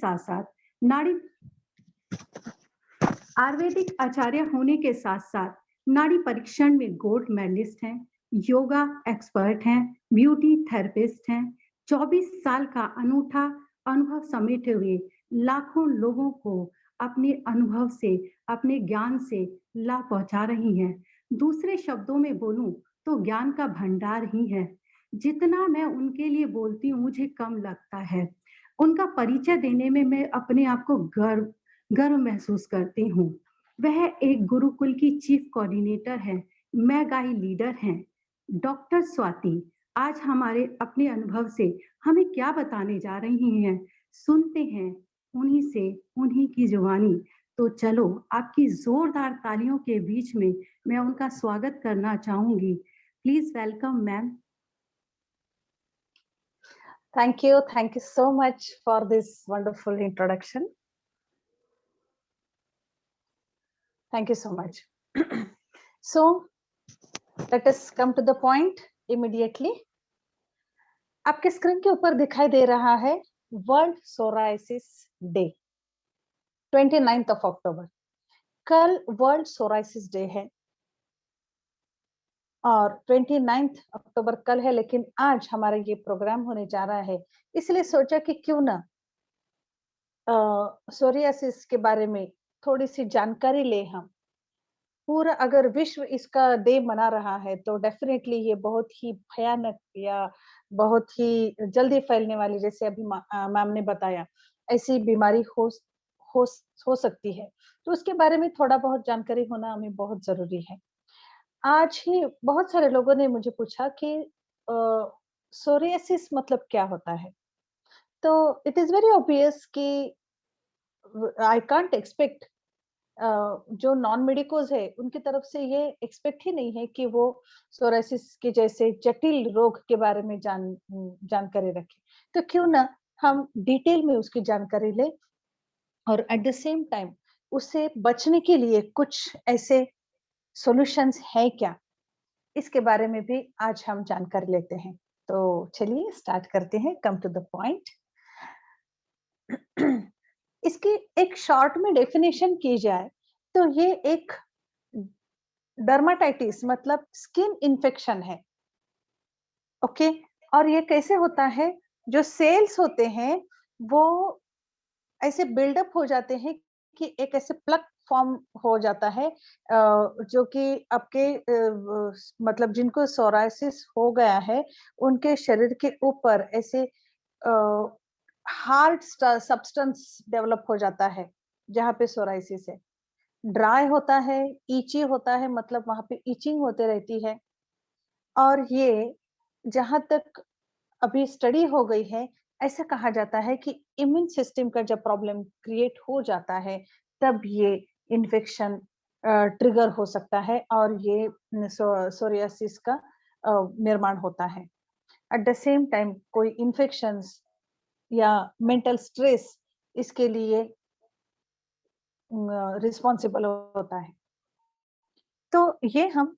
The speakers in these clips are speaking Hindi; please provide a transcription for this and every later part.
साथ साथ नाड़ी आयुर्वेदिक आचार्य होने के साथ साथ नाड़ी परीक्षण में गोल्ड मेडलिस्ट हैं, योगा एक्सपर्ट हैं, ब्यूटी थेरेपिस्ट हैं। 24 साल का अनूठा अनुभव समेटे हुए लाखों लोगों को अपने अनुभव से, अपने ज्ञान से लाभ पहुंचा रही हैं। दूसरे शब्दों में बोलूं तो ज्ञान का भंडार ही है। जितना मैं उनके लिए बोलती हूँ मुझे कम लगता है। उनका परिचय देने में मैं अपने आप को गर्व गर्व महसूस करती हूँ। वह एक गुरुकुल की चीफ कोऑर्डिनेटर है, मैं गाई लीडर हैं। डॉक्टर स्वाति आज हमारे अपने अनुभव से हमें क्या बताने जा रही हैं, सुनते हैं उन्हीं से, उन्हीं की जुबानी। तो चलो आपकी जोरदार तालियों के बीच में मैं उनका स्वागत करना चाहूंगी। Please welcome ma'am. Thank you so much for this wonderful introduction. Thank you so much. So let us come to the point immediately. आपके स्क्रीन के ऊपर दिखाई दे रहा है world psoriasis day, 29th of October। कल वर्ल्ड सोराइसिस डे है और 29th अक्टूबर कल है, लेकिन आज हमारा ये प्रोग्राम होने जा रहा है, इसलिए सोचा कि क्यों ना सोरियासिस के बारे में थोड़ी सी जानकारी ले हम। पूरा अगर विश्व इसका डे मना रहा है तो डेफिनेटली ये बहुत ही भयानक या बहुत ही जल्दी फैलने वाली, जैसे अभी मैम ने बताया, ऐसी बीमारी हो सकती है। तो उसके बारे में थोड़ा बहुत जानकारी होना हमें बहुत जरूरी है। आज ही बहुत सारे लोगों ने मुझे पूछा कि सोरियासिस मतलब क्या होता है। तो इट इज वेरी ऑब्वियस कि आई कांट एक्सपेक्ट जो नॉन मेडिकोज है उनकी तरफ से ये एक्सपेक्ट ही नहीं है कि वो सोराइसिस के जैसे जटिल रोग के बारे में जानकारी रखे। तो क्यों ना हम डिटेल में उसकी जानकारी ले और एट द सेम टाइम उससे बचने के लिए कुछ ऐसे सॉल्यूशंस है क्या, इसके बारे में भी आज हम जानकारी लेते हैं। तो चलिए स्टार्ट करते हैं, कम टू द पॉइंट। इसकी एक शॉर्ट में डेफिनेशन की जाए तो ये एक डर्माटाइटिस मतलब स्किन इन्फेक्शन है। ओके, और ये कैसे होता है, जो सेल्स होते हैं वो ऐसे बिल्डअप हो जाते हैं कि एक ऐसे प्लग फॉर्म हो जाता है, जो कि आपके मतलब जिनको सोराइसिस हो गया है उनके शरीर के ऊपर ऐसे हार्ड सब्सटेंस डेवलप हो जाता है जहाँ पे सोराइसिस है। ड्राई होता है, ईची होता है, मतलब वहां पे ईचिंग होते रहती है। और ये जहां तक अभी स्टडी हो गई है, ऐसा कहा जाता है कि इम्यून सिस्टम का जब प्रॉब्लम क्रिएट हो जाता है तब ये इन्फेक्शन ट्रिगर हो सकता है और ये सोरियासिस का निर्माण होता है। एट द सेम टाइम कोई इन्फेक्शंस या मेंटल स्ट्रेस इसके लिए रिस्पॉन्सिबल होता है। तो ये हम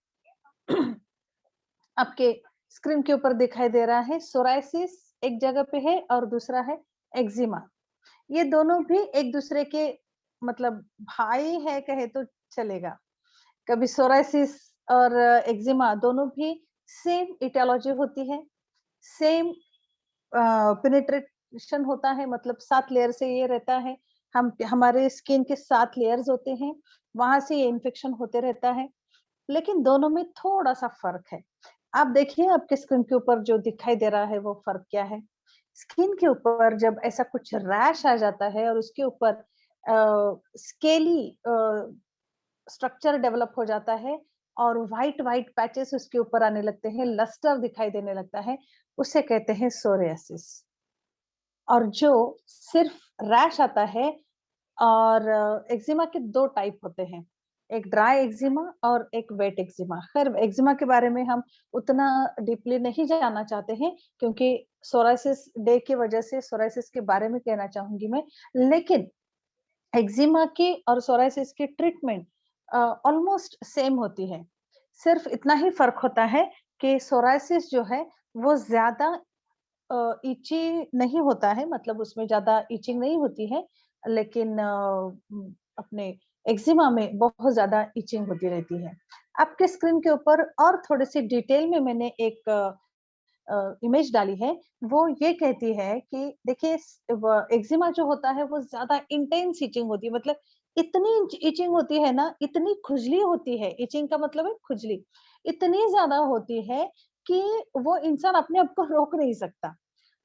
आपके स्क्रीन के ऊपर दिखाई दे रहा है, सोराइसिस एक जगह पे है और दूसरा है एक्जिमा। ये दोनों भी एक दूसरे के मतलब भाई है कहे तो चलेगा। कभी सोराइसिस और एक्जिमा दोनों भी सेम इटियोलॉजी होती है, सेम पेनिट्रेशन होता है, मतलब 7 लेयर से ये रहता है। हम हमारे स्किन के 7 लेयर्स होते हैं, वहां से ये इन्फेक्शन होते रहता है, लेकिन दोनों में थोड़ा सा फर्क है। आप देखिए आपके स्किन के ऊपर जो दिखाई दे रहा है वो फर्क क्या है। स्किन के ऊपर जब ऐसा कुछ रैश आ जाता है और उसके ऊपर स्केली स्ट्रक्चर डेवलप हो जाता है और व्हाइट व्हाइट पैचेस उसके ऊपर आने लगते हैं, लस्टर दिखाई देने लगता है, उसे कहते हैं सोरियासिस। और जो सिर्फ रैश आता है, और एक्जिमा के 2 टाइप होते हैं, एक ड्राई एक्जिमा और एक वेट एक्जिमा। खैर एक्जिमा के बारे में हम उतना डीपली नहीं जानना चाहते हैं क्योंकि सोराइसिस डे की वजह से सोराइसिस के बारे में कहना चाहूंगी मैं। लेकिन एक्जिमा की और सोराइसिस की ट्रीटमेंट ऑलमोस्ट सेम होती है, सिर्फ इतना ही फर्क होता है कि सोराइसिस जो है वो ज्यादा इची नहीं होता है, मतलब उसमें ज़्यादा इचिंग नहीं होती है, लेकिन अपने एक्जिमा में बहुत ज़्यादा इचिंग होती रहती है। आपके स्क्रीन के ऊपर और थोड़ी-सी डिटेल में मैंने एक इमेज डाली है, वो ये कहती है कि देखिए एक्जिमा जो होता है वो ज़्यादा इंटेंस इचिंग होती है, मतलब इतनी इचिंग होती है ना, इतनी खुजली होती है, इचिंग का मतलब है खुजली, इतनी ज़्यादा होती है कि वो इंसान अपने आप को रोक नहीं सकता।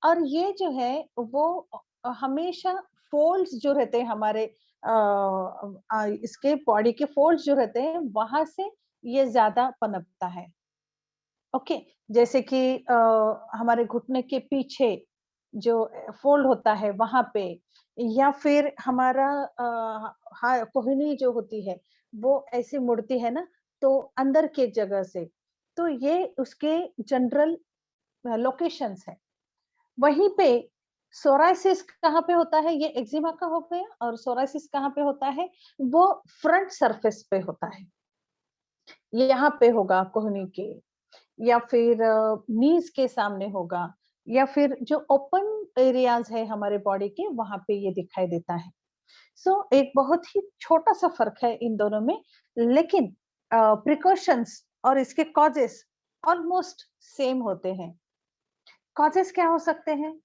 और ये जो है वो हमेशा फोल्ड्स जो रहते हैं हमारे इसके बॉडी के फोल्ड्स जो रहते हैं, वहां से ये ज्यादा पनपता है। ओके, जैसे कि हमारे घुटने के पीछे जो फोल्ड होता है वहां पे, या फिर हमारा कोहनी जो होती है वो ऐसे मुड़ती है ना, तो अंदर के जगह से, तो ये उसके जनरल लोकेशंस है। वहीं पे सोरायसिस कहाँ पे होता है, ये एक्जिमा का हो गया, और सोरायसिस कहाँ पे होता है, वो फ्रंट सरफेस पे होता है, ये यहाँ पे होगा कोहनी के, या फिर नीज के सामने होगा, या फिर जो ओपन एरियाज है हमारे बॉडी के, वहां पे ये दिखाई देता है। सो एक बहुत ही छोटा सा फर्क है इन दोनों में, लेकिन प्रिकॉशंस और इसके कॉजेस ऑलमोस्ट सेम होते हैं। कॉजेस क्या हो सकते हैं?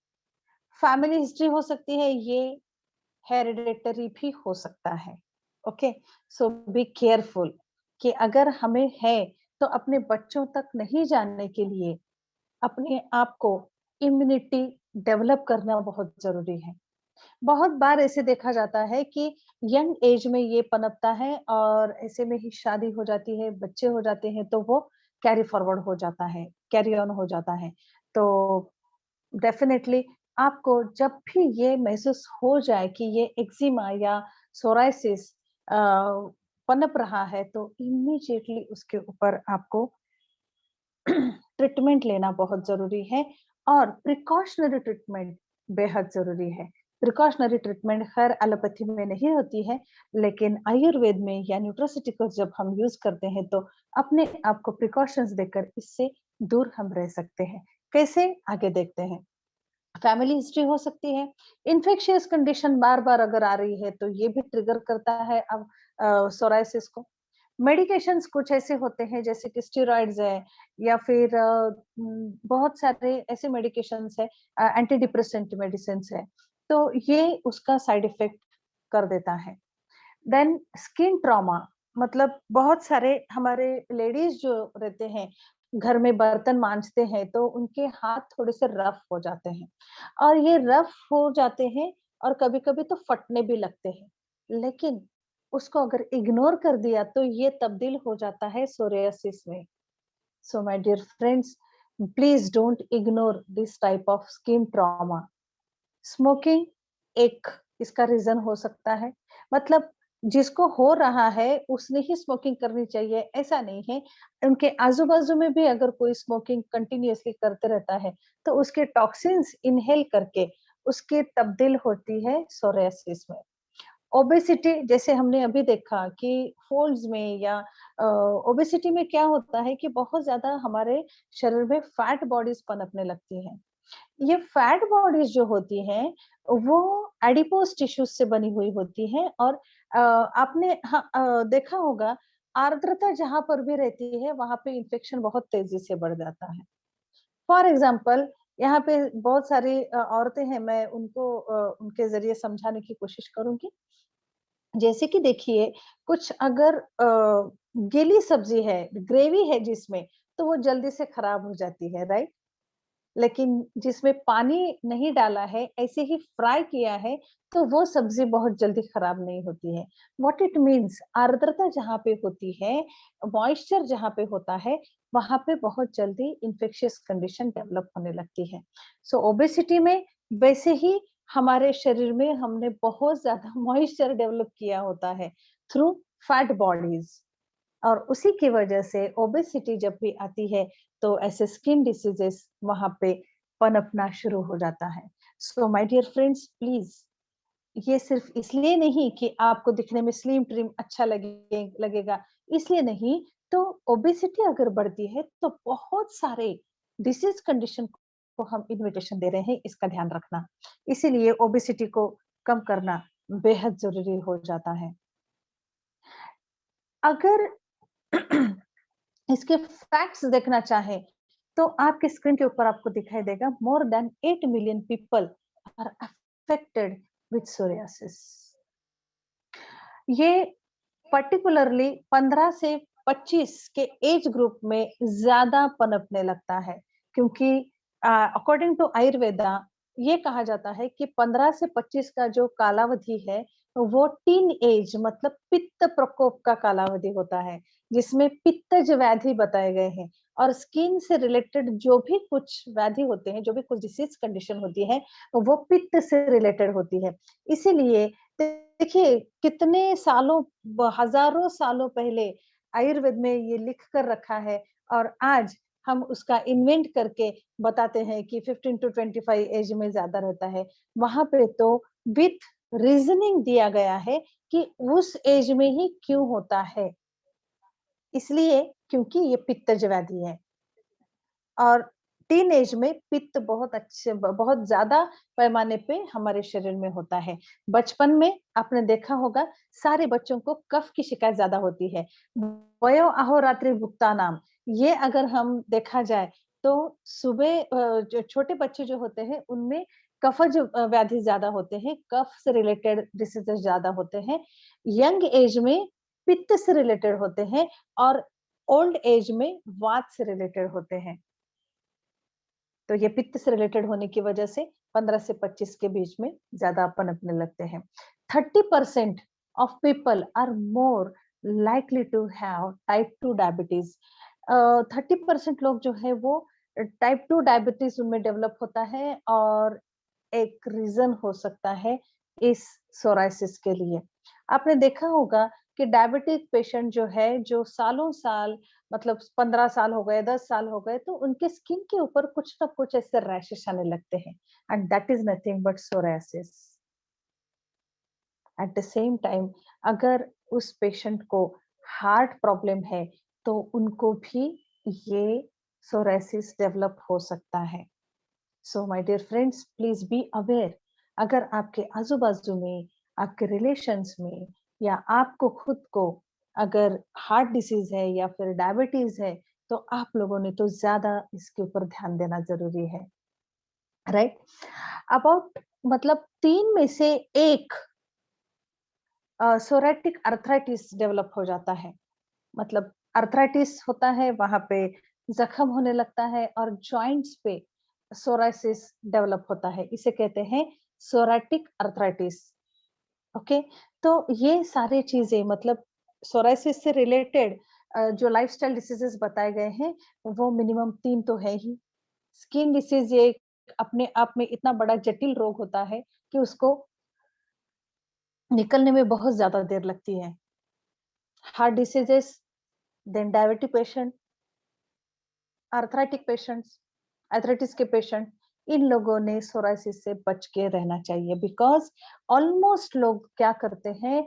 फैमिली हिस्ट्री हो सकती है, ये हेरिडेटरी भी हो सकता है। ओके, सो बी केयरफुल कि अगर हमें है तो अपने बच्चों तक नहीं जानने के लिए अपने आप को इम्यूनिटी डेवलप करना बहुत जरूरी है। बहुत बार ऐसे देखा जाता है कि यंग एज में ये पनपता है और ऐसे में ही शादी हो जाती है, बच्चे हो जाते हैं, तो वो कैरी फॉरवर्ड हो जाता है, कैरी ऑन हो जाता है। तो डेफिनेटली आपको जब भी ये महसूस हो जाए कि ये एक्जिमा या सोरायसिस पनप रहा है, तो इमीडिएटली उसके ऊपर आपको ट्रीटमेंट लेना बहुत जरूरी है, और प्रिकॉशनरी ट्रीटमेंट बेहद जरूरी है। प्रिकॉशनरी ट्रीटमेंट खैर एलोपैथी में नहीं होती है, लेकिन आयुर्वेद में या न्यूट्रोसिटिकल्स जब हम यूज करते हैं, तो अपने आप को प्रिकॉशंस देकर इससे दूर हम रह सकते हैं। कैसे, आगे देखते हैं। फैमिली हिस्ट्री हो सकती है, इन्फेक्शियस कंडीशन बार बार अगर आ रही है तो ये भी ट्रिगर करता है अब सोरायसिस को। मेडिकेशंस कुछ ऐसे होते हैं जैसे कि स्टेरॉइड्स है, या फिर बहुत सारे ऐसे मेडिकेशंस है, एंटी डिप्रेसेंट मेडिसिन है, तो ये उसका साइड इफेक्ट कर देता है। देन स्किन ट्रॉमा, मतलब बहुत सारे हमारे लेडीज जो रहते हैं, घर में बर्तन मांजते हैं, तो उनके हाथ थोड़े से रफ हो जाते हैं, और ये रफ हो जाते हैं और कभी-कभी तो फटने भी लगते हैं। लेकिन उसको अगर इग्नोर कर दिया तो ये तब्दील हो जाता है सोरियासिस में। So my dear friends, please don't ignore this type of skin trauma. Smoking एक इसका रीजन हो सकता है, मतलब जिसको हो रहा है उसने ही स्मोकिंग करनी चाहिए ऐसा नहीं है। उनके आजू बाजू में भी अगर कोई स्मोकिंग कंटिन्यूअसली करते रहता है, तो उसके टॉक्सिन्स इनहेल करके उसकी तब्दील होती है सोरियासिस में। ओबेसिटी जैसे हमने अभी देखा कि फोल्ड्स में या ओबेसिटी में क्या होता है कि बहुत ज्यादा हमारे शरीर में फैट बॉडीज पनपने लगती हैं। ये फैट बॉडीज जो होती हैं, वो एडिपोज टिश्यूज से बनी हुई होती हैं, और आपने देखा होगा, आर्द्रता जहां पर भी रहती है वहां पे इन्फेक्शन बहुत तेजी से बढ़ जाता है। फॉर एग्जाम्पल, यहाँ पे बहुत सारी औरतें हैं, मैं उनको उनके जरिए समझाने की कोशिश करूंगी। जैसे कि देखिए, कुछ अगर गीली सब्जी है, ग्रेवी है जिसमें, तो वो जल्दी से खराब हो जाती है, राइट? लेकिन जिसमें पानी नहीं डाला है, ऐसे ही फ्राई किया है, तो वो सब्जी बहुत जल्दी खराब नहीं होती है। व्हाट इट मीन्स, आर्द्रता जहाँ पे होती है, मॉइस्चर जहाँ पे होता है, वहां पे बहुत जल्दी इन्फेक्शियस कंडीशन डेवलप होने लगती है। सो ओबेसिटी में वैसे ही हमारे शरीर में हमने बहुत ज्यादा मॉइस्चर डेवलप किया होता है थ्रू फैट बॉडीज, और उसी की वजह से ओबेसिटी जब भी आती है, तो ऐसे स्किन डिसीजेस वहां पे पनपना शुरू हो जाता है। So my dear friends, please, ये सिर्फ इसलिए नहीं कि आपको दिखने में स्लिम ट्रिम अच्छा लगेगा, इसलिए नहीं, तो ओबेसिटी अगर बढ़ती है तो बहुत सारे डिसीज कंडीशन को हम इन्विटेशन दे रहे हैं, इसका ध्यान रखना। इसीलिए ओबेसिटी को कम करना बेहद ज़रूरी हो जाता है। अगर इसके फैक्ट्स देखना चाहें, तो आपके स्क्रीन के ऊपर आपको दिखाई देगा more than 8 million people are affected with psoriasis. ये पर्टिकुलरली 15 से 25 के एज ग्रुप में ज़्यादा पनपने लगता है, क्योंकि अकॉर्डिंग टू आयुर्वेदा ये कहा जाता है कि 15 से 25 का जो कालावधि है, वो टीन एज मतलब पित्त प्रकोप का कालावधि होता है, जिसमें पित्तज व्याधि बताए गए हैं और स्किन से रिलेटेड जो भी कुछ व्याधि होते हैं, जो भी कुछ डिसीज कंडीशन होती है, वो पित्त से रिलेटेड होती है। इसीलिए देखिए कितने सालों हजारों सालों पहले आयुर्वेद में ये लिख कर रखा है और आज हम उसका इन्वेंट करके बताते हैं कि 15 टू 25 एज में ज्यादा रहता है। वहां पे तो विथ रीजनिंग दिया गया है कि उस एज में ही क्यों होता है, इसलिए क्योंकि ये पित्तज व्याधि है और टीन एज में पित्त बहुत ज्यादा पैमाने पे हमारे शरीर में होता है। बचपन में आपने देखा होगा सारे बच्चों को कफ की शिकायत ज्यादा होती है। वयो अहोरात्रि भुक्तानाम, ये अगर हम देखा जाए तो सुबह जो छोटे बच्चे जो होते हैं उनमें कफज व्याधि ज्यादा होते हैं, कफ से रिलेटेड डिसीजेस ज्यादा होते हैं। यंग एज में पित्त से रिलेटेड होते हैं और ओल्ड एज में वात से रिलेटेड होते हैं। तो ये पित्त से रिलेटेड होने की वजह से 15 से 25 के बीच में ज्यादा पनपने लगते हैं। 30% of people are more likely to have type 2 diabetes. 30% लोग जो है वो टाइप 2 डायबिटीज उनमें डेवलप होता है और एक रीजन हो सकता है इस सोराइसिस के लिए। आपने देखा होगा कि डायबिटिक पेशेंट जो है, जो सालों साल मतलब 15 साल हो गए, 10 साल हो गए, तो उनके स्किन के ऊपर कुछ ना कुछ ऐसे रैशेस आने लगते हैं and that is nothing but psoriasis. At the same time अगर उस पेशेंट को हार्ट प्रॉब्लम है, तो उनको भी ये सोरायसिस डेवलप हो सकता है। So my dear friends, please be aware. अगर आपके आजू बाजू में, आपके रिलेशंस में या आपको खुद को अगर हार्ट डिसीज है या फिर डायबिटीज है, तो आप लोगों ने तो ज्यादा इसके ऊपर ध्यान देना जरूरी है, राइट। अबाउट मतलब 3 में से 1 सोरेटिक अर्थराइटिस डेवलप हो जाता है। मतलब अर्थराइटिस होता है, वहां पे जख्म होने लगता है और जॉइंट्स पे सोराइसिस डेवलप होता है, इसे कहते हैं सोराटिक अर्थराइटिस। ओके, तो ये सारी चीजें मतलब सोराइसिस से रिलेटेड जो लाइफस्टाइल डिसीजेस बताए गए हैं, वो मिनिमम 3 तो है ही। स्किन डिसीज ये अपने आप में इतना बड़ा जटिल रोग होता है कि उसको निकलने में बहुत ज्यादा देर लगती है। Heart diseases, then diabetic patient, arthritic patients, arthritis के पेशेंट, इन लोगों ने सोराइसिस से बच के रहना चाहिए बिकॉज ऑलमोस्ट लोग क्या करते हैं,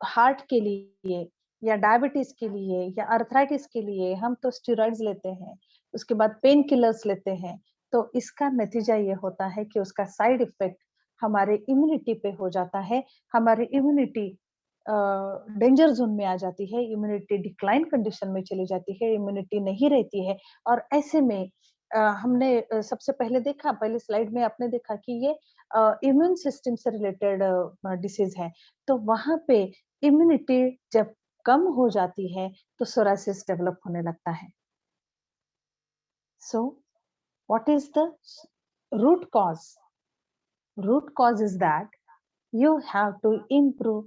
हार्ट के लिए या डायबिटीज के लिए या अर्थराइटिस के लिए हम तो स्टेरॉइड्स लेते हैं, उसके बाद पेन किलर्स लेते हैं। तो इसका नतीजा ये होता है कि उसका साइड इफेक्ट हमारे इम्यूनिटी पे हो जाता है। हमारी इम्यूनिटी डेंजर जोन में आ जाती है, इम्यूनिटी डिक्लाइन कंडीशन में चली जाती है, इम्यूनिटी नहीं रहती है और ऐसे में हमने सबसे पहले देखा, पहले स्लाइड में आपने देखा कि ये इम्यून सिस्टम से रिलेटेड डिसीज है। तो वहां पे इम्यूनिटी जब कम हो जाती है तो सोरासिस डेवलप होने लगता है। So what is the root cause? Root cause is that you have to improve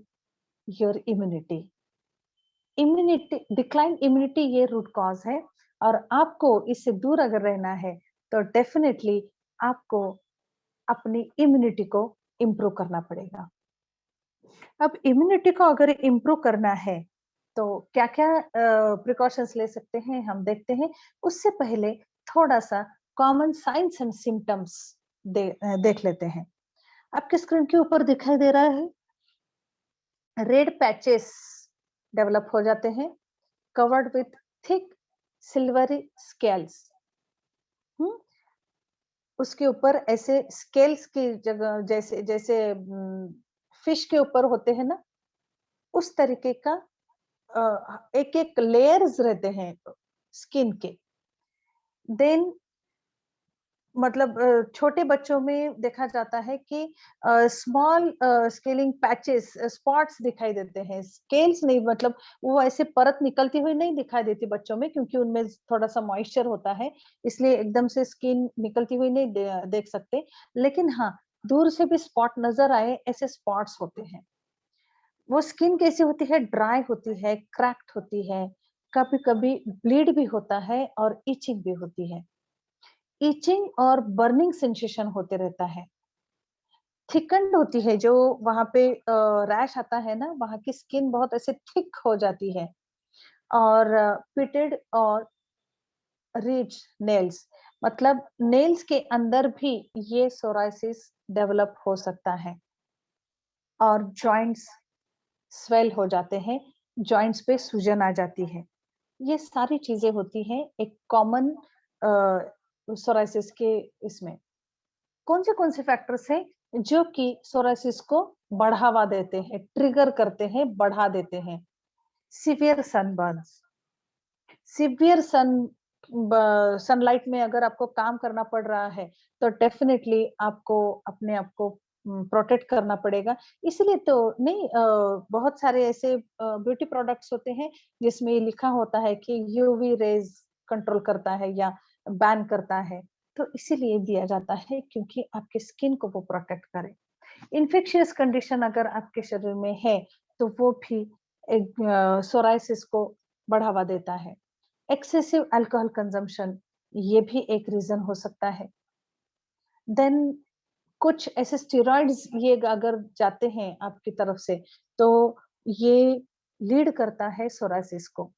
your immunity। Immunity decline immunity ये रूट कॉज है और आपको इससे दूर अगर रहना है तो डेफिनेटली आपको अपनी इम्यूनिटी को इम्प्रूव करना पड़ेगा। अब इम्यूनिटी को अगर इम्प्रूव करना है तो क्या क्या प्रिकॉशंस ले सकते हैं हम देखते हैं। उससे पहले थोड़ा सा कॉमन साइंस एंड सिम्टम्स देख लेते हैं। आपके स्क्रीन के ऊपर दिखाई दे रहा है रेड पैचेस डेवलप हो जाते हैं covered with thick silvery scales. उसके ऊपर ऐसे स्केल्स की जगह जैसे जैसे फिश के ऊपर होते हैं ना, उस तरीके का एक-एक लेयर्स रहते हैं स्किन के। देन मतलब छोटे बच्चों में देखा जाता है कि स्मॉल स्केलिंग पैचेस स्पॉट्स दिखाई देते हैं। स्केल्स नहीं, मतलब वो ऐसे परत निकलती हुई नहीं दिखाई देती बच्चों में, क्योंकि उनमें थोड़ा-सा मॉइस्चर होता है, इसलिए एकदम से स्किन निकलती हुई नहीं देख सकते। लेकिन हाँ, दूर से भी स्पॉट नज़र आए, ऐसे स्पॉट्स होते हैं। वो स्किन कैसी होती है? ड्राई होती है, क्रैक्ड होती है, कभी-कभी ब्लीड भी होता है और इचिंग भी होती है। इचिंग और बर्निंग सेंसेशन होते रहता है। थिकन्ड होती है, जो वहाँ पे रैश आता है ना, वहाँ की स्किन बहुत ऐसे थिक हो जाती है। और पिटेड और रिज नेल्स, मतलब नेल्स के अंदर भी ये सोरायसिस डेवलप हो सकता है। और जॉइंट्स स्वेल हो जाते हैं, जॉइंट्स पे सूजन आ जाती है। ये सारी चीजें होती हैं एक कॉमन सोरायसिस के इसमें। कौन से फैक्टर्स हैं जो कि सोरायसिस को बढ़ावा देते हैं, ट्रिगर करते हैं, बढ़ा देते हैं? सिवियर सनबर्न्स, सिवियर सनलाइट में अगर आपको काम करना पड़ रहा है, तो डेफिनिटली आपको अपने आप को प्रोटेक्ट करना पड़ेगा। इसलिए तो नहीं, बहुत सारे ऐसे ब्यूटी प्रोडक्ट्स होते हैं जिसमें ये लिखा होता है कि यूवी रेज कंट्रोल करता है या बैन करता है। तो इसीलिए दिया जाता है, क्योंकि आपकी स्किन को वो प्रोटेक्ट करे। इन्फेक्शियस कंडीशन अगर आपके शरीर में है, तो वो भी एक सोरायसिस को बढ़ावा देता है। एक्सेसिव अल्कोहल कंजम्पशन, ये भी एक रीजन हो सकता है। देन कुछ ऐसे स्टेरॉइड्स ये अगर जाते हैं आपकी तरफ से, तो ये लीड करता है सोरायसिस को।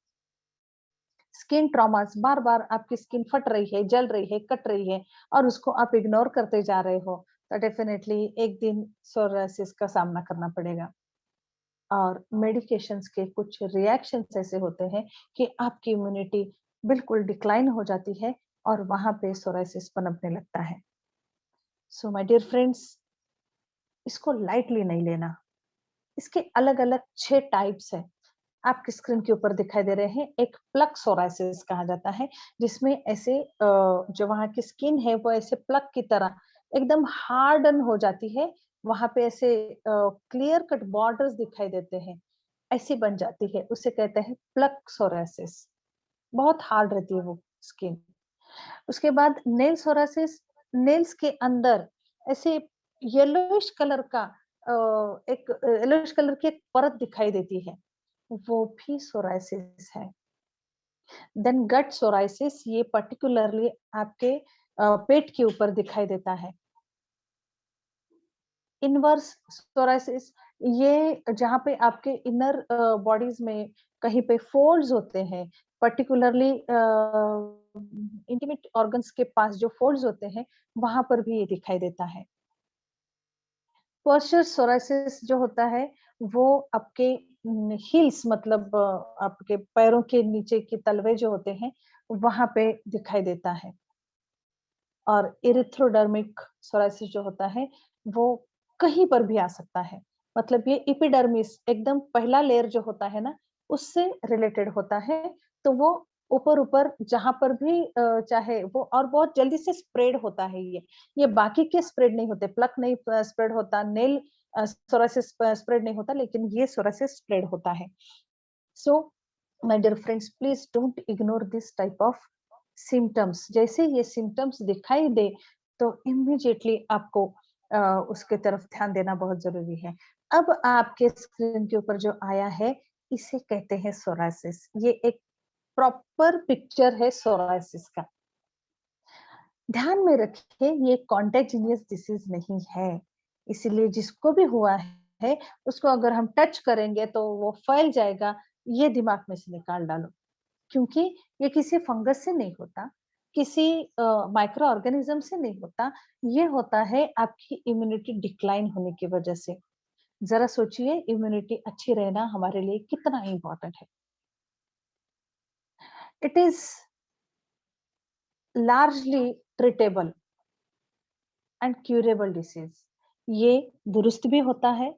स्किन ट्रॉमास, बार-बार आपकी स्किन फट रही है, जल रही है, कट रही है और उसको आप इग्नोर करते जा रहे हो, तो डेफिनिटली एक दिन सोरायसिस का सामना करना पड़ेगा। और मेडिकेशंस के कुछ रिएक्शंस ऐसे होते हैं कि आपकी इम्यूनिटी बिल्कुल डिक्लाइन हो जाती है और वहां पे सोरायसिस पनपने लगता है। सो माय डियर फ्रेंड्स, इसको लाइटली नहीं लेना। इसके अलग-अलग 6 टाइप्स हैं। आपकी स्क्रीन के ऊपर दिखाई दे रहे हैं। एक प्लक सोरायसिस कहा जाता है, जिसमें ऐसे जो वहाँ की स्किन है वो ऐसे प्लक की तरह एकदम हार्डन हो जाती है। वहाँ पे ऐसे क्लियर कट बॉर्डर्स दिखाई देते हैं, ऐसी बन जाती है। उसे कहते हैं प्लक सोरायसिस। बहुत हार्ड रहती है वो स्किन। उसके बाद नेल सोरायसिस, नेल्स के अंदर ऐसे येलोइश कलर का एक येलोइश कलर की एक परत दिखाई देती है, वो भी सोरायसिस है। देन गट सोरायसिस, ये पर्टिकुलरली आपके पेट के ऊपर दिखाई देता है। इनवर्स सोरायसिस, ये जहाँ पे आपके इनर बॉडीज में कहीं पे फोल्ड्स होते हैं, पर्टिकुलरली इंटीमेट ऑर्गन्स के पास जो फोल्ड्स होते हैं, वहां पर भी ये दिखाई देता है। पोस्चर सोरायसिस जो होता है, वो आपके हील्स, मतलब आपके पैरों के नीचे के तलवे जो होते हैं, वहां पे दिखाई देता है। और इरिथ्रोडर्मिक सोरायसिस जो होता है, वो कहीं पर भी आ सकता है। मतलब ये एपिडर्मिस एकदम पहला लेयर जो होता है ना, उससे रिलेटेड होता है। तो वो ऊपर-ऊपर जहाँ पर भी चाहे वो, और बहुत जल्दी से स्प्रेड होता है ये। ये बाकी के स्प्रेड नहीं होते, प्लक नहीं स्प्रेड होता, नेल सोरायसिस स्प्रेड नहीं होता, लेकिन ये सोरायसिस स्प्रेड होता है। So my dear friends, please don't ignore this type of symptoms. जैसे ये सिम्टम्स दिखाई दे, तो इमीडिएटली आपको उसके तरफ ध्यान देना बहुत जरूरी है। अब आपके स्क्रीन के ऊपर जो आया है, इसे कहते हैं सोरायसिस। ये एक प्रॉपर पिक्चर है सोरायसिस का। ध्यान में रखिए, ये कॉन्टेजिनियस डिसीज नहीं है, इसीलिए जिसको भी हुआ है, उसको अगर हम टच करेंगे तो वो फैल जाएगा, ये दिमाग में से निकाल डालो। क्योंकि ये किसी फंगस से नहीं होता, किसी माइक्रो ऑर्गेनिज्म से नहीं होता, ये होता है आपकी इम्यूनिटी डिक्लाइन होने की वजह से। जरा सोचिए, इम्यूनिटी अच्छी रहना हमारे लिए कितना इम्पोर्टेंट है। It is largely treatable, and curable disease, ये दुरुस्त भी होता है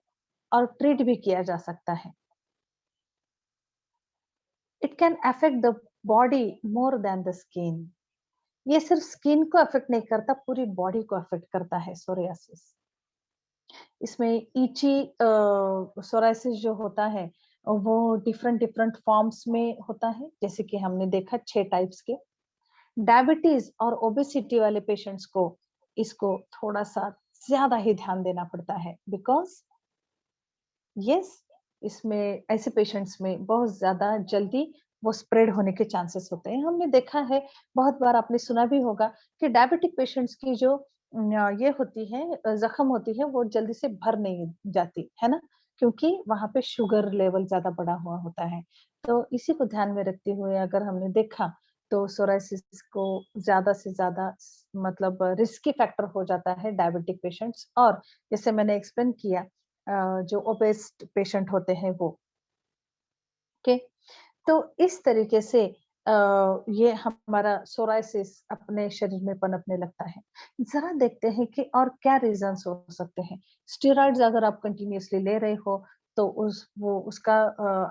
और ट्रीट भी किया जा सकता है। It can affect the body more than the skin. ये सिर्फ स्किन को अफेक्ट नहीं करता, पूरी बॉडी को अफेक्ट करता है सोरियासिस। इसमें इची सोराइसिस जो होता है वो डिफरेंट डिफरेंट फॉर्म्स में होता है, जैसे कि हमने देखा 6 टाइप्स के। डायबिटीज और ओबेसिटी वाले पेशेंट्स को इसको थोड़ा सा ज्यादा ही ध्यान देना पड़ता है, बिकॉज यस, इसमें ऐसे पेशेंट्स में बहुत ज्यादा जल्दी वो स्प्रेड होने के चांसेस होते हैं। हमने देखा है, बहुत बार आपने सुना भी होगा कि डायबिटिक पेशेंट्स की जो ये होती है, जख्म होती है, वो जल्दी से भर नहीं जाती है ना, क्योंकि वहां पे शुगर लेवल ज्यादा बढ़ा हुआ होता है। तो इसी को ध्यान में रखते हुए अगर हमने देखा तो सोराइसिस को ज्यादा से ज्यादा मतलब रिस्की फैक्टर हो जाता है डायबिटिक पेशेंट्स, और जैसे मैंने एक्सप्लेन किया जो ओबेस्ट पेशेंट होते हैं वो। ओके, तो इस तरीके से ये हमारा सोराइसिस अपने शरीर में पनपने लगता है। जरा देखते हैं कि और क्या रीजंस हो सकते हैं। स्टेरॉइड्स अगर आप कंटिन्यूअसली ले रहे हो तो उसका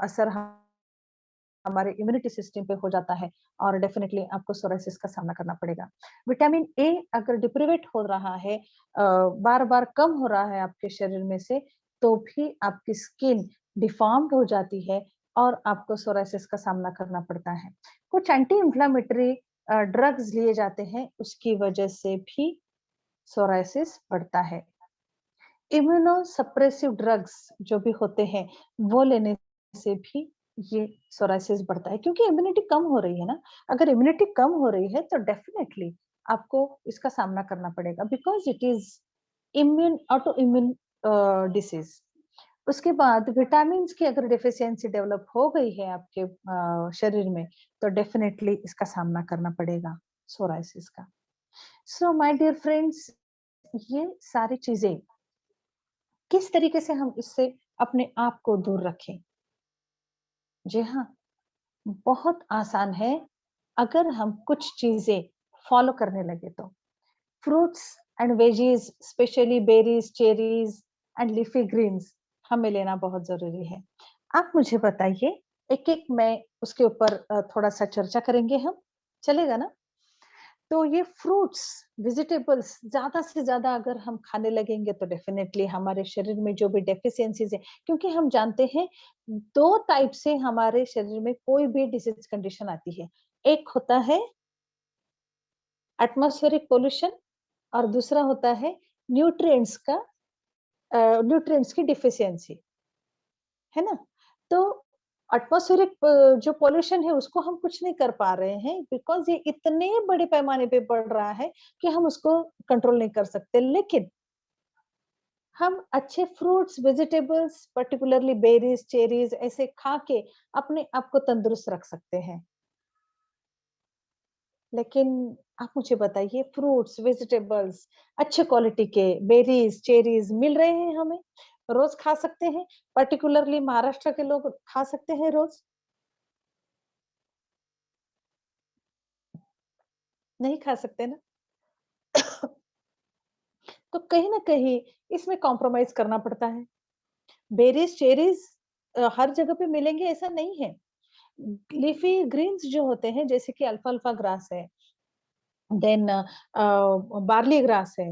असर हमारे इम्यूनिटी सिस्टम पे हो जाता है और डेफिनेटली आपको सोराइसिस का सामना करना पड़ेगा। विटामिन ए अगर डिप्रीवेट हो रहा है, बार बार कम हो रहा है आपके शरीर में से, तो भी आपकी स्किन डिफॉर्म्ड हो जाती है और आपको सोराइसिस का सामना करना पड़ता है। कुछ एंटी इंफ्लेमेटरी ड्रग्स लिए जाते हैं, उसकी वजह से भी सोराइसिस बढ़ता है। इम्यूनो सप्रेसिव ड्रग्स जो भी होते हैं वो लेने से भी ये सोराइसिस बढ़ता है, क्योंकि इम्यूनिटी कम हो रही है ना। अगर इम्यूनिटी कम हो रही है तो डेफिनेटली आपको इसका सामना करना पड़ेगा, because it is immune auto immune disease. उसके बाद विटामिन की अगर डेफिशिएंसी डेवलप हो गई है आपके शरीर में, तो डेफिनेटली इसका सामना करना पड़ेगा सोराइसिस का। सो माय डियर फ्रेंड्स, ये सारी चीजें किस तरीके से हम इससे अपने आप को दूर रखें? जी हाँ, बहुत आसान है अगर हम कुछ चीजें फॉलो करने लगे तो। Fruits and veggies, specially berries, cherries and leafy greens हमें लेना बहुत जरूरी है। आप मुझे बताइए, एक एक मैं उसके ऊपर थोड़ा सा चर्चा करेंगे हम, चलेगा ना? तो ये फ्रूट्स, वेजिटेबल्स ज्यादा से ज्यादा अगर हम खाने लगेंगे तो डेफिनेटली हमारे शरीर में जो भी डेफिशिएंसीज है, क्योंकि हम जानते हैं 2 टाइप से हमारे शरीर में कोई भी डिसीज कंडीशन आती है। एक होता है एटमॉस्फेरिक पोल्यूशन और दूसरा होता है न्यूट्रिएंट्स का न्यूट्रिएंट्स की डिफिशियंसी, है ना? तो एटमॉस्फेरिक जो पॉल्यूशन है उसको हम कुछ नहीं कर पा रहे हैं, बिकॉज ये इतने बड़े पैमाने पे बढ़ रहा है कि हम उसको कंट्रोल नहीं कर सकते। लेकिन हम अच्छे fruits, vegetables, particularly berries, cherries ऐसे खा के अपने आप को तंदुरुस्त रख सकते हैं। लेकिन आप मुझे बताइए, फ्रूट्स, वेजिटेबल्स अच्छे क्वालिटी के बेरीज, चेरीज मिल रहे हैं हमें? रोज खा सकते हैं? पर्टिकुलरली महाराष्ट्र के लोग खा सकते हैं रोज? नहीं खा सकते ना। तो कहीं न कहीं इसमें कॉम्प्रोमाइज़ करना पड़ता है। बेरीज़, चेरीज़ हर जगह पे मिलेंगे ऐसा नहीं है। लीफ़ी ग्रीन्स जो होते हैं, जैसे कि अल्फ़ाल्फ़ा ग्रास है, देन बार्ली ग्रास है,